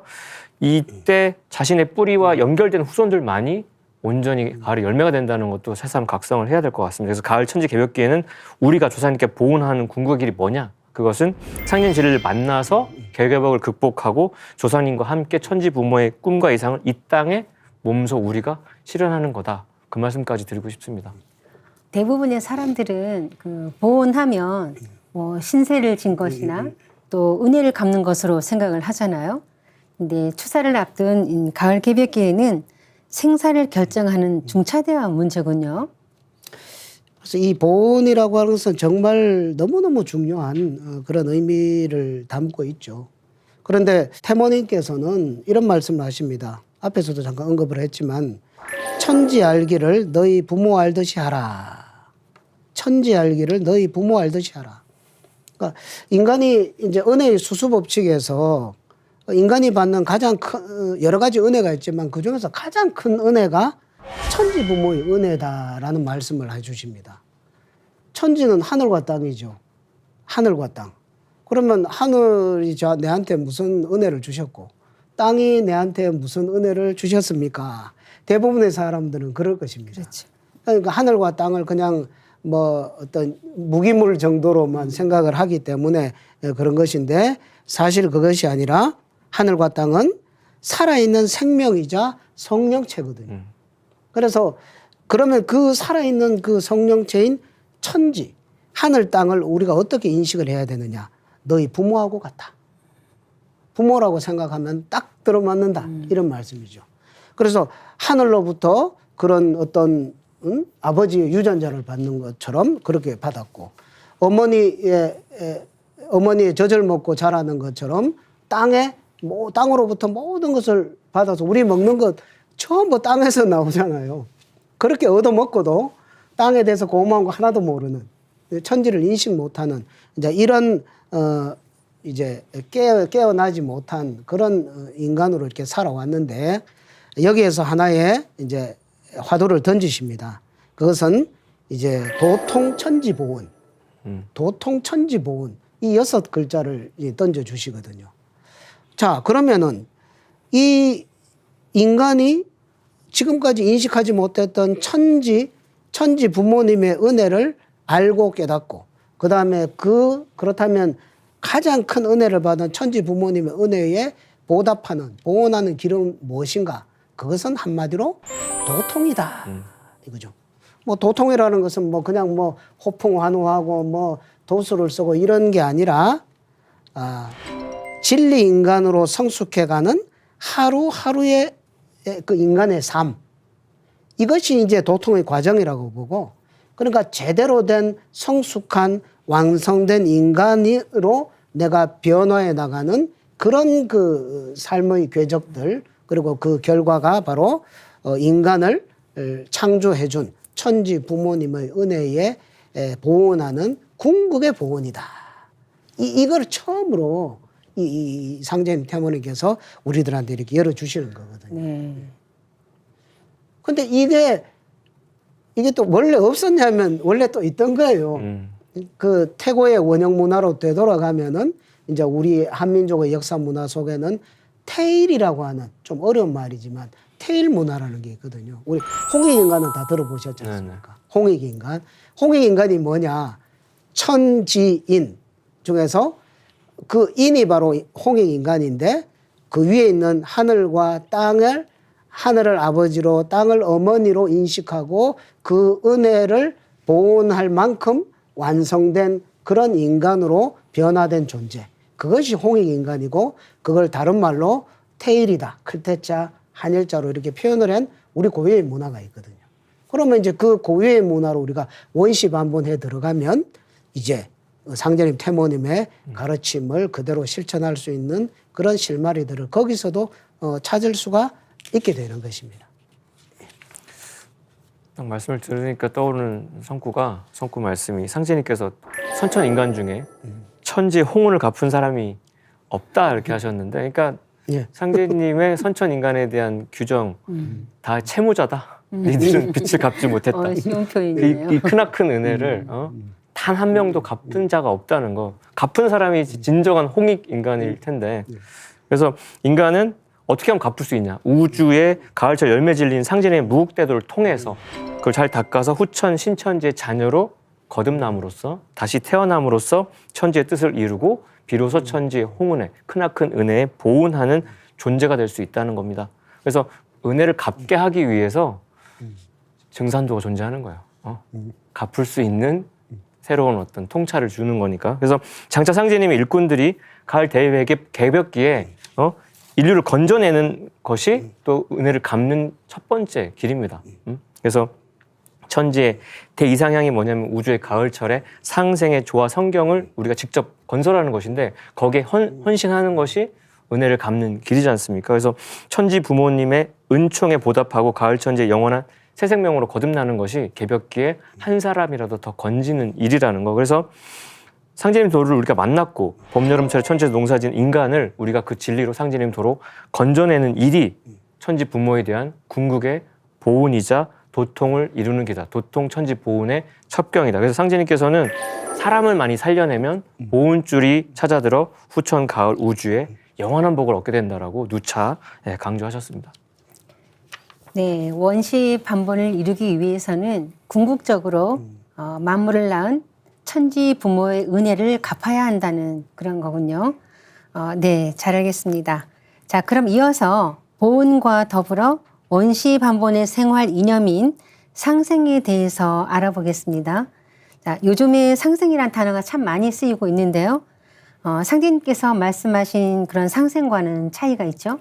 이때 자신의 뿌리와 연결된 후손들만이 온전히 가을에 열매가 된다는 것도 새삼 각성을 해야 될 것 같습니다. 그래서 가을 천지 개벽기에는 우리가 조상님께 보온하는 궁극의 길이 뭐냐? 그것은 상년 진리를 만나서 개개벽을 극복하고 조상님과 함께 천지 부모의 꿈과 이상을 이 땅에 몸소 우리가 실현하는 거다. 그 말씀까지 드리고 싶습니다. 대부분의 사람들은 그 보온하면 뭐 신세를 진 것이나 또 은혜를 갚는 것으로 생각을 하잖아요. 근데 추사를 앞둔 이 가을 개벽기에는 생사를 결정하는 중차대한 문제군요. 그래서 이 보온이라고 하는 것은 정말 너무너무 중요한 그런 의미를 담고 있죠. 그런데 태모님께서는 이런 말씀을 하십니다. 앞에서도 잠깐 언급을 했지만 천지 알기를 너희 부모 알듯이 하라. 천지 알기를 너희 부모 알듯이 하라. 그러니까 인간이 이제 은혜의 수수 법칙에서 인간이 받는 가장 큰 여러 가지 은혜가 있지만 그 중에서 가장 큰 은혜가 천지 부모의 은혜다라는 말씀을 해주십니다. 천지는 하늘과 땅이죠. 하늘과 땅. 그러면 하늘이 내한테 무슨 은혜를 주셨고 땅이 내한테 무슨 은혜를 주셨습니까? 대부분의 사람들은 그럴 것입니다. 그렇죠. 그러니까 하늘과 땅을 그냥 뭐 어떤 무기물 정도로만 생각을 하기 때문에 그런 것인데 사실 그것이 아니라 하늘과 땅은 살아있는 생명이자 성령체거든요. 그래서 그러면 그 살아있는 그 성령체인 천지, 하늘 땅을 우리가 어떻게 인식을 해야 되느냐. 너희 부모하고 같다. 부모라고 생각하면 딱 들어맞는다. 이런 말씀이죠. 그래서 하늘로부터 그런 어떤 아버지의 유전자를 받는 것처럼 그렇게 받았고 어머니의 젖을 먹고 자라는 것처럼 땅으로부터 모든 것을 받아서 우리 먹는 것 전부 땅에서 나오잖아요. 그렇게 얻어먹고도 땅에 대해서 고마운 거 하나도 모르는 천지를 인식 못하는 이제 이런 이제 깨어나지 못한 그런 인간으로 이렇게 살아왔는데 여기에서 하나의 이제 화두를 던지십니다. 그것은 이제 도통천지보온, 도통천지보온 이 6글자를 던져 주시거든요. 자, 그러면은 이 인간이 지금까지 인식하지 못했던 천지 부모님의 은혜를 알고 깨닫고 그 다음에 그렇다면 가장 큰 은혜를 받은 천지 부모님의 은혜에 보온하는 길은 무엇인가? 그것은 한마디로 도통이다. 이거죠. 뭐 도통이라는 것은 뭐 그냥 뭐 호풍환호하고 뭐 도수를 쓰고 이런 게 아니라 진리 인간으로 성숙해가는 하루하루의 그 인간의 삶, 이것이 이제 도통의 과정이라고 보고, 그러니까 제대로 된 성숙한 완성된 인간으로 내가 변화해 나가는 그런 그 삶의 궤적들, 그리고 그 결과가 바로 인간을 창조해 준 천지 부모님의 은혜에 보온하는 궁극의 보온이다. 이걸 처음으로 이 상제님 태모님께서 우리들한테 이렇게 열어주시는 거거든요. 네. 근데 이게 또 원래 없었냐면 원래 또 있던 거예요. 그 태고의 원형 문화로 되돌아가면은 이제 우리 한민족의 역사 문화 속에는 테일이라고 하는 좀 어려운 말이지만 테일 문화라는 게 있거든요. 우리 홍익인간은 다 들어보셨지 않습니까? 홍익인간. 홍익인간이 뭐냐? 천지인 중에서 그 인이 바로 홍익인간인데 그 위에 있는 하늘과 땅을 하늘을 아버지로 땅을 어머니로 인식하고 그 은혜를 보온할 만큼 완성된 그런 인간으로 변화된 존재. 그것이 홍익인간이고 그걸 다른 말로 테일이다. 클테자, 한일자로 이렇게 표현을 한 우리 고유의 문화가 있거든요. 그러면 이제 그 고유의 문화로 우리가 원시반본해 들어가면 이제 상제님 태모님의 가르침을 그대로 실천할 수 있는 그런 실마리들을 거기서도 찾을 수가 있게 되는 것입니다. 딱 말씀을 들으니까 떠오르는 성구 말씀이 상제님께서 선천인간 중에 천지 홍운을 갚은 사람이 없다 이렇게 하셨는데, 그러니까 예. 상제님의 선천인간에 대한 규정 다 채무자다. 니들은 빚을 갚지 못했다. 쉬운 표현이네요. 이 크나큰 은혜를 단 한 명도 갚은 자가 없다는 거. 갚은 사람이 진정한 홍익 인간일 텐데. 그래서 인간은 어떻게 하면 갚을 수 있냐. 우주의 가을철 열매 질린 상제님의 무국대도를 통해서 그걸 잘 닦아서 후천 신천지의 자녀로 거듭남으로써 다시 태어남으로써 천지의 뜻을 이루고 비로소 천지의 홍은혜, 크나큰 은혜에 보은하는 존재가 될 수 있다는 겁니다. 그래서 은혜를 갚게 하기 위해서 증산도가 존재하는 거예요. 갚을 수 있는 새로운 어떤 통찰을 주는 거니까. 그래서 장차 상제님의 일꾼들이 가을 대회 개벽기에 인류를 건져내는 것이 또 은혜를 갚는 첫 번째 길입니다. 그래서 천지의 대이상향이 뭐냐면 우주의 가을철에 상생의 조화 성경을 우리가 직접 건설하는 것인데 거기에 헌신하는 것이 은혜를 갚는 길이지 않습니까? 그래서 천지 부모님의 은총에 보답하고 가을 천지의 영원한 새 생명으로 거듭나는 것이 개벽기에 한 사람이라도 더 건지는 일이라는 거. 그래서 상제님 도를 우리가 만났고 봄, 여름철에 천지에서 농사진 인간을 우리가 그 진리로 상제님 도로 건져내는 일이 천지 부모에 대한 궁극의 보훈이자 도통을 이루는 길이다. 도통 천지 보훈의 첩경이다. 그래서 상제님께서는 사람을 많이 살려내면 보훈줄이 찾아들어 후천 가을 우주에 영원한 복을 얻게 된다라고 누차 강조하셨습니다. 네, 원시 반본을 이루기 위해서는 궁극적으로 만물을 낳은 천지 부모의 은혜를 갚아야 한다는 그런 거군요. 네, 잘 알겠습니다. 자, 그럼 이어서 보온과 더불어 원시 반본의 생활 이념인 상생에 대해서 알아보겠습니다. 자, 요즘에 상생이란 단어가 참 많이 쓰이고 있는데요. 상제님께서 말씀하신 그런 상생과는 차이가 있죠?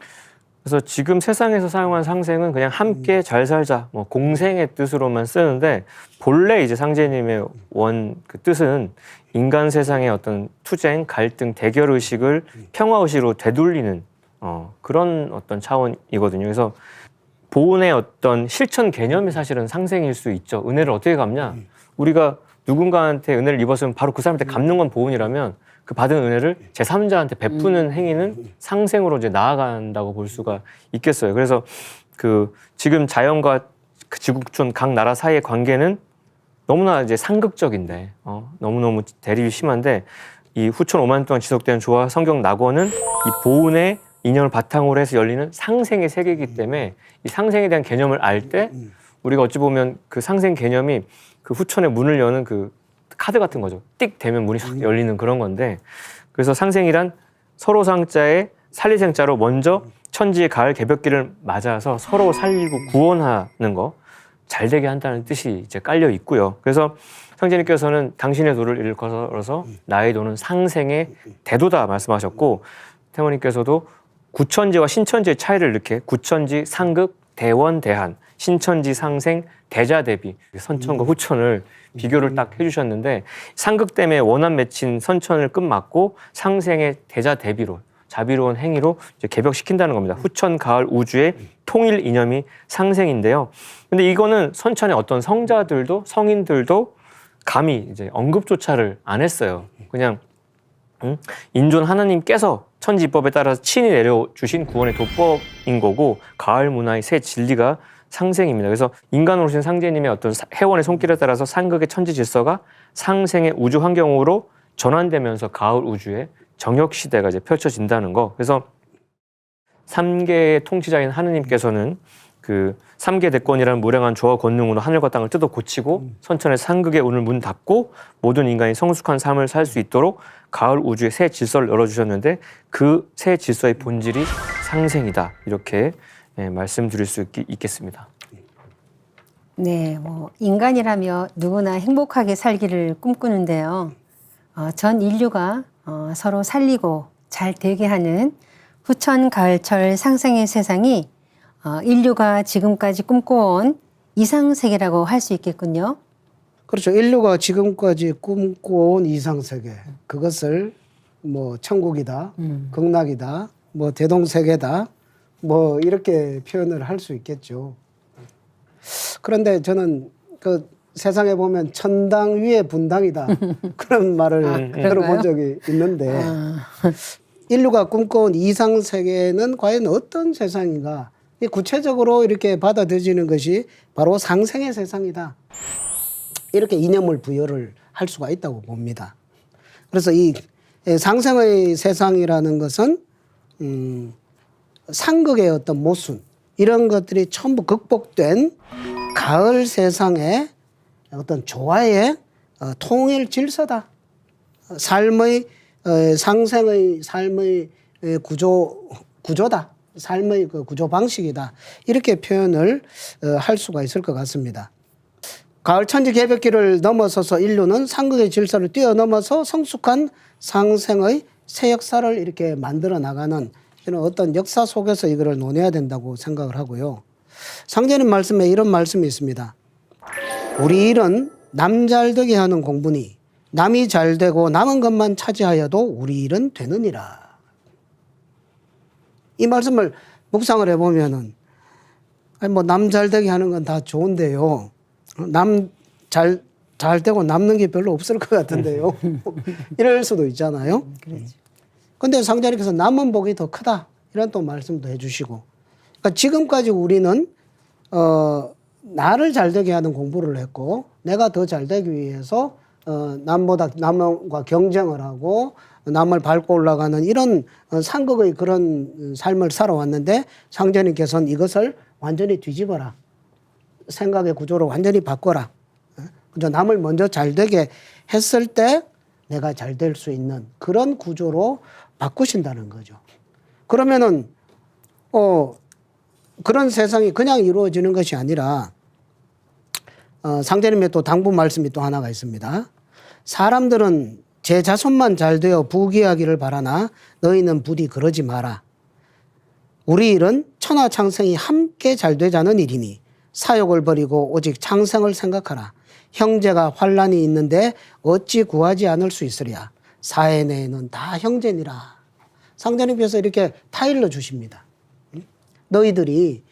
그래서 지금 세상에서 사용한 상생은 그냥 함께 잘 살자, 뭐 공생의 뜻으로만 쓰는데 본래 이제 상제님의 그 뜻은 인간 세상의 어떤 투쟁, 갈등, 대결 의식을 평화 의식으로 되돌리는 그런 어떤 차원이거든요. 그래서 보온의 어떤 실천 개념이 사실은 상생일 수 있죠. 은혜를 어떻게 갚냐? 우리가 누군가한테 은혜를 입었으면 바로 그 사람한테 갚는 건 보온이라면 그 받은 은혜를 제3자한테 베푸는 행위는 상생으로 이제 나아간다고 볼 수가 있겠어요. 그래서 그 지금 자연과 그 지구촌 각 나라 사이의 관계는 너무나 이제 상극적인데 너무너무 대립이 심한데 이 후천 5만 년 동안 지속되는 조화 성경 낙원은 이 보온의 이념을 바탕으로 해서 열리는 상생의 세계이기 때문에 이 상생에 대한 개념을 알 때 우리가 어찌 보면 그 상생 개념이 그 후천의 문을 여는 그 카드 같은 거죠. 띡 되면 문이 확 열리는 그런 건데 그래서 상생이란 서로 상자에 살리생자로 먼저 천지의 가을 개벽기를 맞아서 서로 살리고 구원하는 거 잘되게 한다는 뜻이 이제 깔려 있고요. 그래서 상제님께서는 당신의 도를 일컬어서 나의 도는 상생의 대도다 말씀하셨고 태모님께서도 구천지와 신천지의 차이를 이렇게 구천지, 상극, 대원, 대한, 신천지, 상생, 대자, 대비 선천과 후천을 비교를 딱 해주셨는데 상극 때문에 원한 맺힌 선천을 끝맞고 상생의 대자, 대비로 자비로운 행위로 이제 개벽시킨다는 겁니다. 후천, 가을, 우주의 통일 이념이 상생인데요. 근데 이거는 선천의 어떤 성자들도 성인들도 감히 이제 언급조차를 안 했어요. 그냥 인존 하나님께서 천지법에 따라서 친히 내려주신 구원의 도법인 거고 가을 문화의 새 진리가 상생입니다. 그래서 인간으로 오신 상제님의 어떤 해원의 손길에 따라서 상극의 천지 질서가 상생의 우주 환경으로 전환되면서 가을 우주의 정역 시대가 이제 펼쳐진다는 거. 그래서 3개의 통치자인 하느님께서는 그 3개 대권이라는 무량한 조화 권능으로 하늘과 땅을 뜯어 고치고 선천의 상극의 오늘 문 닫고 모든 인간이 성숙한 삶을 살 수 있도록 가을 우주의 새 질서를 열어주셨는데 그 새 질서의 본질이 상생이다. 이렇게 말씀드릴 수 있겠습니다. 네, 뭐 인간이라며 누구나 행복하게 살기를 꿈꾸는데요. 전 인류가 서로 살리고 잘 되게 하는 후천 가을철 상생의 세상이 인류가 지금까지 꿈꿔온 이상세계라고 할 수 있겠군요. 그렇죠. 인류가 지금까지 꿈꿔온 이상세계, 그것을 뭐 천국이다, 극락이다, 뭐 대동세계다, 뭐 이렇게 표현을 할 수 있겠죠. 그런데 저는 그 세상에 보면 천당 위에 분당이다 그런 말을 들어본 적이 있는데 인류가 꿈꿔온 이상세계는 과연 어떤 세상인가? 구체적으로 이렇게 받아들여지는 것이 바로 상생의 세상이다. 이렇게 이념을 부여를 할 수가 있다고 봅니다. 그래서 이 상생의 세상이라는 것은 상극의 어떤 모순 이런 것들이 전부 극복된 가을 세상의 어떤 조화의 통일 질서다. 삶의 상생의 삶의 구조다. 삶의 그 구조 방식이다. 이렇게 표현을 할 수가 있을 것 같습니다. 가을 천지 개벽기를 넘어서서 인류는 상극의 질서를 뛰어넘어서 성숙한 상생의 새 역사를 이렇게 만들어 나가는 이런 어떤 역사 속에서 이거를 논해야 된다고 생각을 하고요. 상제님 말씀에 이런 말씀이 있습니다. 우리 일은 남 잘되게 하는 공부니 남이 잘되고 남은 것만 차지하여도 우리 일은 되느니라. 이 말씀을 묵상을 해보면은 뭐 남 잘되게 하는 건 다 좋은데요. 남 잘 되고 남는 게 별로 없을 것 같은데요. 이럴 수도 있잖아요. 그런데 상자님께서 남은 복이 더 크다. 이런 또 말씀도 해주시고. 그러니까 지금까지 우리는 나를 잘되게 하는 공부를 했고 내가 더 잘되기 위해서 남과 경쟁을 하고 남을 밟고 올라가는 이런 상극의 그런 삶을 살아왔는데 상제님께서는 이것을 완전히 뒤집어라. 생각의 구조를 완전히 바꿔라. 그저 남을 먼저 잘되게 했을 때 내가 잘 될 수 있는 그런 구조로 바꾸신다는 거죠. 그러면은 그런 세상이 그냥 이루어지는 것이 아니라 상제님의 또 당부 말씀이 또 하나가 있습니다. 사람들은 제 자손만 잘 되어 부귀하기를 바라나 너희는 부디 그러지 마라. 우리 일은 천하창생이 함께 잘 되자는 일이니 사욕을 버리고 오직 창생을 생각하라. 형제가 환란이 있는데 어찌 구하지 않을 수 있으랴. 사회 내에는 다 형제니라. 상제님께서 이렇게 타일러 주십니다. 너희들의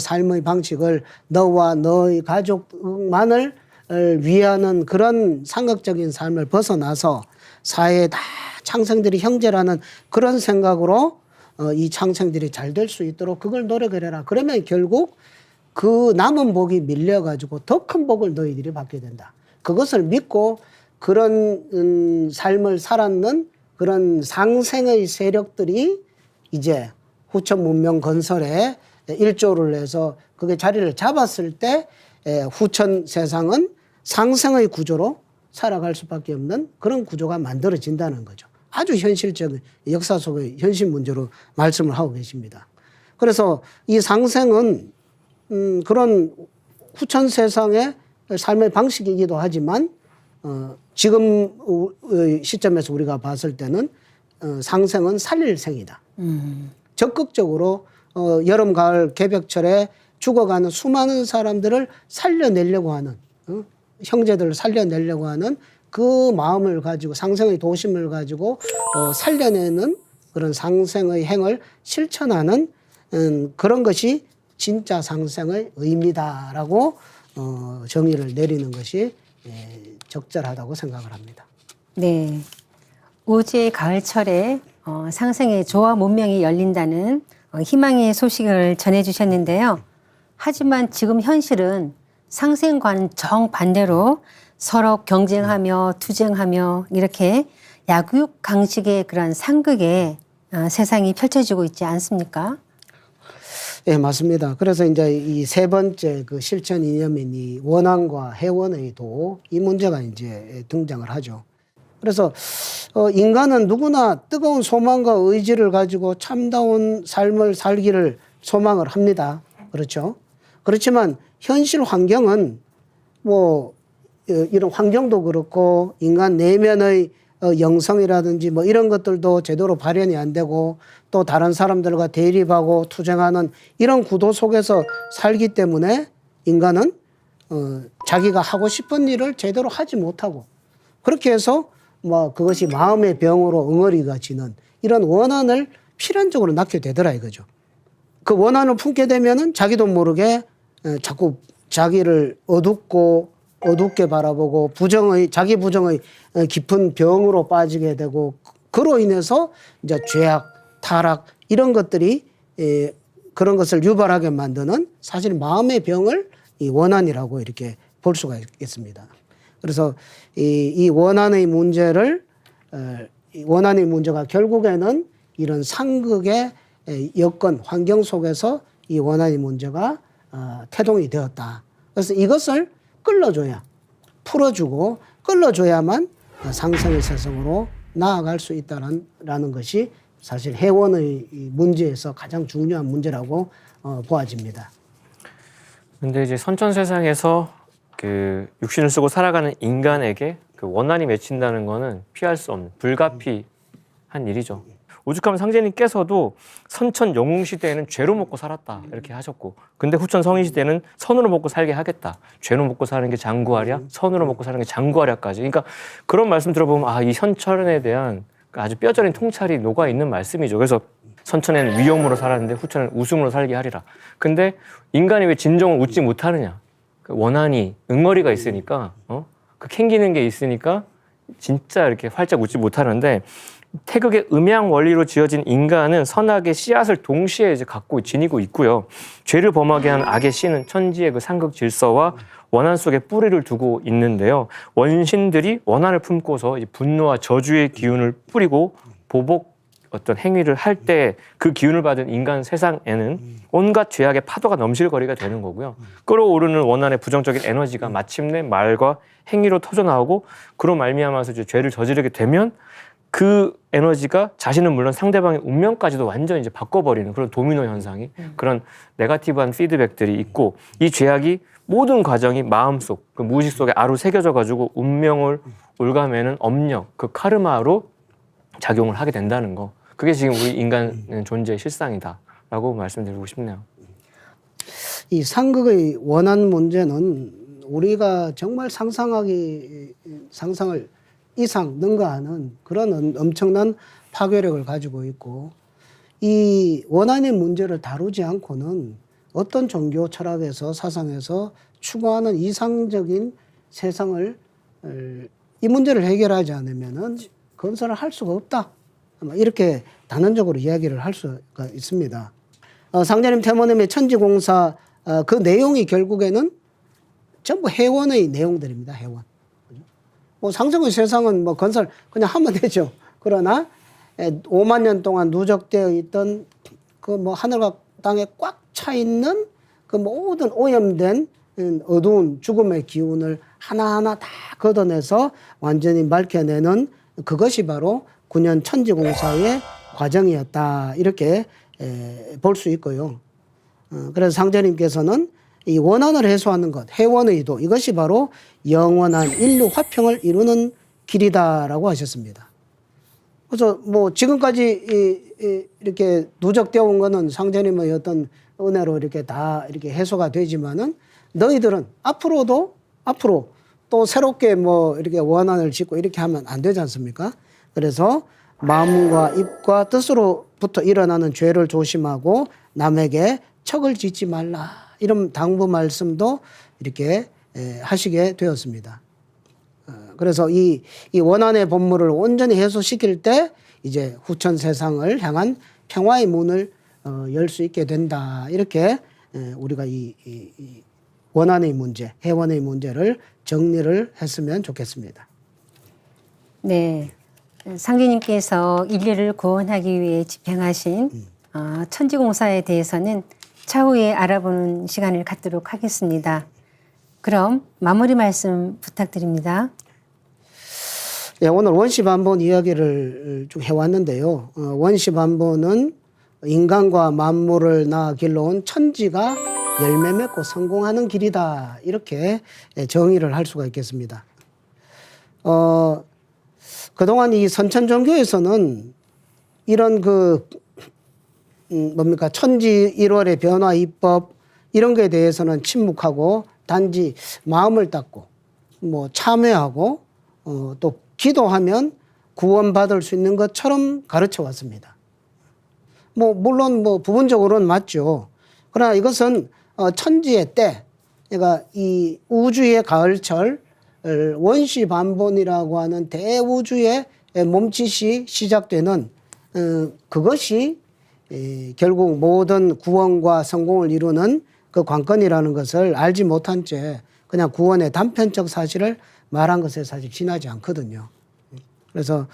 삶의 방식을 너와 너희 가족만을 위하는 그런 상극적인 삶을 벗어나서 사회에 다 창생들이 형제라는 그런 생각으로 이 창생들이 잘 될 수 있도록 그걸 노력을 해라. 그러면 결국 그 남은 복이 밀려가지고 더 큰 복을 너희들이 받게 된다. 그것을 믿고 그런 삶을 살았는 그런 상생의 세력들이 이제 후천 문명 건설에 일조를 해서 그게 자리를 잡았을 때 후천 세상은 상생의 구조로 살아갈 수밖에 없는 그런 구조가 만들어진다는 거죠. 아주 현실적인 역사 속의 현실 문제로 말씀을 하고 계십니다. 그래서 이 상생은 그런 후천 세상의 삶의 방식이기도 하지만 지금 시점에서 우리가 봤을 때는 상생은 살릴 생이다. 적극적으로 여름, 가을, 개벽철에 죽어가는 수많은 사람들을 살려내려고 하는 형제들을 살려내려고 하는 그 마음을 가지고 상생의 도심을 가지고 살려내는 그런 상생의 행을 실천하는 그런 것이 진짜 상생의 의미다라고 정의를 내리는 것이 적절하다고 생각을 합니다. 네. 우주의 가을철에 상생의 조화 문명이 열린다는 희망의 소식을 전해주셨는데요. 하지만 지금 현실은 상생과는 정반대로 서로 경쟁하며 투쟁하며 이렇게 약육강식의 그런 상극의 세상이 펼쳐지고 있지 않습니까? 예, 맞습니다. 그래서 이제 이 세 번째 그 실천 이념인 이 원한과 해원의 도, 이 문제가 이제 등장을 하죠. 그래서 인간은 누구나 뜨거운 소망과 의지를 가지고 참다운 삶을 살기를 소망을 합니다. 그렇죠? 그렇지만 현실 환경은 뭐 이런 환경도 그렇고 인간 내면의 영성이라든지 뭐 이런 것들도 제대로 발현이 안 되고 또 다른 사람들과 대립하고 투쟁하는 이런 구도 속에서 살기 때문에 인간은 자기가 하고 싶은 일을 제대로 하지 못하고 그렇게 해서 뭐 그것이 마음의 병으로 응어리가 지는 이런 원한을 필연적으로 낳게 되더라 이거죠. 그 원한을 품게 되면은 자기도 모르게 자꾸 자기를 어둡게 바라보고 자기 부정의 깊은 병으로 빠지게 되고 그로 인해서 이제 죄악, 타락 이런 것들이 그런 것을 유발하게 만드는 사실 마음의 병을 이 원한이라고 이렇게 볼 수가 있겠습니다. 그래서 이 원한의 문제가 결국에는 이런 상극의 여건, 환경 속에서 이 원한의 문제가 태동이 되었다. 그래서 이것을 끌어줘야, 풀어주고 끌어줘야만 상생의 세상으로 나아갈 수 있다라는 것이 사실 해원의 문제에서 가장 중요한 문제라고 보아집니다. 근데 이제 선천 세상에서 그 육신을 쓰고 살아가는 인간에게 그 원한이 맺힌다는 거는 피할 수 없는 불가피한 일이죠. 오죽하면 상제님께서도 선천 영웅 시대에는 죄로 먹고 살았다 이렇게 하셨고, 근데 후천 성인 시대는 선으로 먹고 살게 하겠다. 죄로 먹고 사는 게 장구하랴, 선으로 먹고 사는 게 장구하랴까지. 그러니까 그런 말씀 들어보면 이 선천에 대한 아주 뼈저린 통찰이 녹아 있는 말씀이죠. 그래서 선천에는 위험으로 살았는데 후천에는 웃음으로 살게 하리라. 근데 인간이 왜 진정을 웃지 못하느냐? 그 원한이 응어리가 있으니까 그 캥기는 게 있으니까 진짜 이렇게 활짝 웃지 못하는데. 태극의 음양 원리로 지어진 인간은 선악의 씨앗을 동시에 이제 갖고 지니고 있고요. 죄를 범하게 한 악의 씨는 천지의 그 상극 질서와 원한 속에 뿌리를 두고 있는데요. 원신들이 원한을 품고서 이제 분노와 저주의 기운을 뿌리고 보복 어떤 행위를 할 때 그 기운을 받은 인간 세상에는 온갖 죄악의 파도가 넘실거리가 되는 거고요. 끓어오르는 원한의 부정적인 에너지가 마침내 말과 행위로 터져나오고 그로 말미암아서 이제 죄를 저지르게 되면 그 에너지가 자신은 물론 상대방의 운명까지도 완전히 이제 바꿔버리는 그런 도미노 현상이 그런 네거티브한 피드백들이 있고 이 죄악이 모든 과정이 마음속, 그 무의식 속에 아로 새겨져 가지고 운명을 올가매는 업력, 그 카르마로 작용을 하게 된다는 거. 그게 지금 우리 인간 존재의 실상이다라고 말씀드리고 싶네요. 이 상극의 원한 문제는 우리가 정말 상상을 이상 능가하는 그런 엄청난 파괴력을 가지고 있고 이 원한의 문제를 다루지 않고는 어떤 종교 철학에서 사상에서 추구하는 이상적인 세상을 이 문제를 해결하지 않으면은 건설을 할 수가 없다. 이렇게 단언적으로 이야기를 할 수가 있습니다. 상제님 태모님의 천지공사 그 내용이 결국에는 전부 해원의 내용들입니다. 해원. 뭐 상승의 세상은 뭐 건설 그냥 하면 되죠. 그러나 5만 년 동안 누적되어 있던 그 뭐 하늘과 땅에 꽉 차 있는 그 모든 오염된 어두운 죽음의 기운을 하나하나 다 걷어내서 완전히 밝혀내는 그것이 바로 9년 천지공사의 과정이었다. 이렇게 볼 수 있고요. 그래서 상제님께서는 이 원한을 해소하는 것, 해원의도 이것이 바로 영원한 인류 화평을 이루는 길이다라고 하셨습니다. 그래서 뭐 지금까지 이렇게 누적되어 온 거는 상제님의 어떤 은혜로 이렇게 다 이렇게 해소가 되지만은 너희들은 앞으로 또 새롭게 뭐 이렇게 원한을 짓고 이렇게 하면 안 되지 않습니까? 그래서 마음과 입과 뜻으로부터 일어나는 죄를 조심하고 남에게 척을 짓지 말라. 이런 당부 말씀도 이렇게 하시게 되었습니다. 그래서 이 원한의 본물을 온전히 해소시킬 때 이제 후천 세상을 향한 평화의 문을 열 수 있게 된다. 이렇게 우리가 이 원한의 문제, 해원의 문제를 정리를 했으면 좋겠습니다. 네. 상제님께서 인류를 구원하기 위해 집행하신 천지공사에 대해서는 차후에 알아보는 시간을 갖도록 하겠습니다. 그럼 마무리 말씀 부탁드립니다. 예, 오늘 원시반본 이야기를 쭉 해왔는데요. 원시반본은 인간과 만물을 낳아 길러온 천지가 열매 맺고 성공하는 길이다. 이렇게 정의를 할 수가 있겠습니다. 그동안 이 선천 종교에서는 이런 천지 1월의 변화 이법 이런 거에 대해서는 침묵하고 단지 마음을 닫고 뭐 참회하고 또 기도하면 구원받을 수 있는 것처럼 가르쳐 왔습니다. 물론 부분적으로는 맞죠. 그러나 이것은 천지의 때, 그러니까 이 우주의 가을철, 원시 반본이라고 하는 대우주의 몸짓이 시작되는 그것이 결국 모든 구원과 성공을 이루는 그 관건이라는 것을 알지 못한 채 그냥 구원의 단편적 사실을 말한 것에 사실 지나지 않거든요. 그래서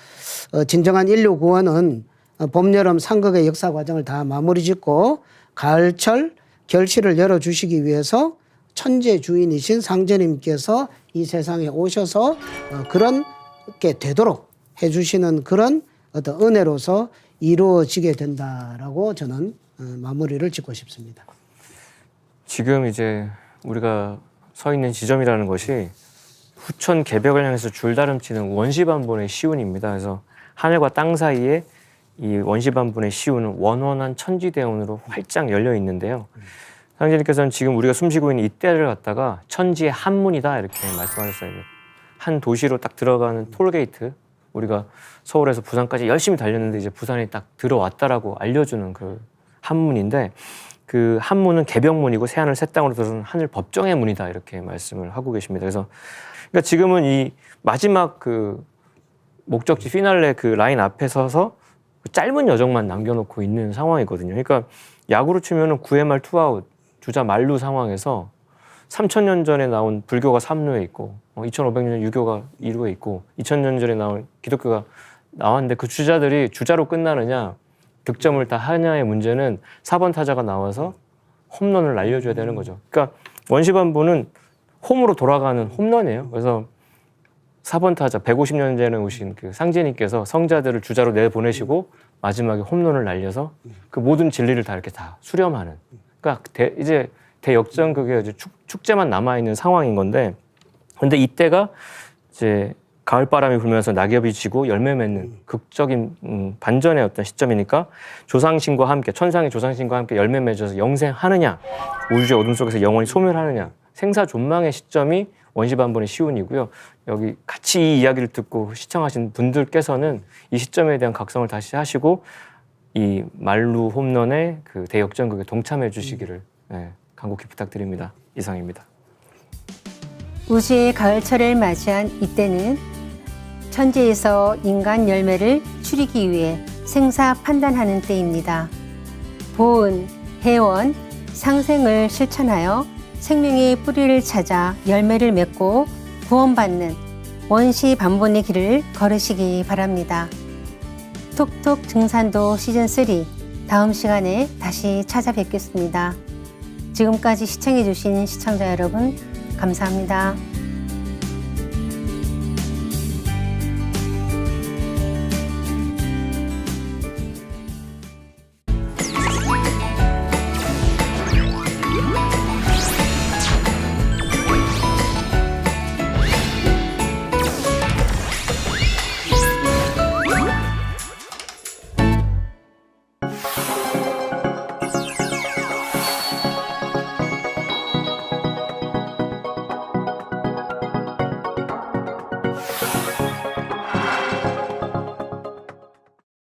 진정한 인류 구원은 봄, 여름, 삼극의 역사 과정을 다 마무리 짓고 가을철 결실을 열어주시기 위해서 천재 주인이신 상제님께서 이 세상에 오셔서 그렇게 되도록 해주시는 그런 어떤 은혜로서 이루어지게 된다라고 저는 마무리를 짓고 싶습니다. 지금 이제 우리가 서 있는 지점이라는 것이 후천 개벽을 향해서 줄다름치는 원시반본의 시운입니다. 그래서 하늘과 땅 사이에 이 원시반본의 시운은 원원한 천지대운으로 활짝 열려 있는데요. 상제님께서는 지금 우리가 숨쉬고 있는 이때를 갖다가 천지의 한문이다 이렇게 말씀하셨어요. 한 도시로 딱 들어가는 톨게이트, 우리가 서울에서 부산까지 열심히 달렸는데 이제 부산에 딱 들어왔다라고 알려주는 그 한문인데, 그 한문은 개벽문이고 새하늘 새 땅으로 들어서는 하늘 법정의 문이다 이렇게 말씀을 하고 계십니다. 그래서 그러니까 지금은 이 마지막 그 목적지 피날레 그 라인 앞에 서서 그 짧은 여정만 남겨놓고 있는 상황이거든요. 그러니까 야구로 치면은 9회 말 투아웃 주자 만루 상황에서 3000년 전에 나온 불교가 3루에 있고 2500년 유교가 2루에 있고 2000년 전에 나온 기독교가 나왔는데 그 주자들이 주자로 끝나느냐 득점을 다 하냐의 문제는 4번 타자가 나와서 홈런을 날려줘야 되는 거죠. 그러니까 원시반본은 홈으로 돌아가는 홈런이에요. 그래서 4번 타자 150년 전에 오신 그 상제님께서 성자들을 주자로 내보내시고 마지막에 홈런을 날려서 그 모든 진리를 다 이렇게 다 수렴하는. 그러니까 이제 대역전극의 이제 축제만 남아 있는 상황인 건데, 근데 이때가 이제 가을바람이 불면서 낙엽이 지고 열매 맺는 극적인 반전의 어떤 시점이니까 조상신과 함께, 천상의 조상신과 함께 열매 맺어서 영생하느냐, 우주의 어둠 속에서 영원히 소멸하느냐, 생사존망의 시점이 원시반본의 시운이고요. 여기 같이 이 이야기를 듣고 시청하신 분들께서는 이 시점에 대한 각성을 다시 하시고 이 만루 홈런의 그 대역전극에 동참해 주시기를 간곡히 부탁드립니다. 이상입니다. 우주의 가을철을 맞이한 이때는 천지에서 인간 열매를 추리기 위해 생사 판단하는 때입니다. 보은, 해원, 상생을 실천하여 생명의 뿌리를 찾아 열매를 맺고 구원받는 원시 반본의 길을 걸으시기 바랍니다. 톡톡 증산도 시즌3 다음 시간에 다시 찾아뵙겠습니다. 지금까지 시청해주신 시청자 여러분 감사합니다.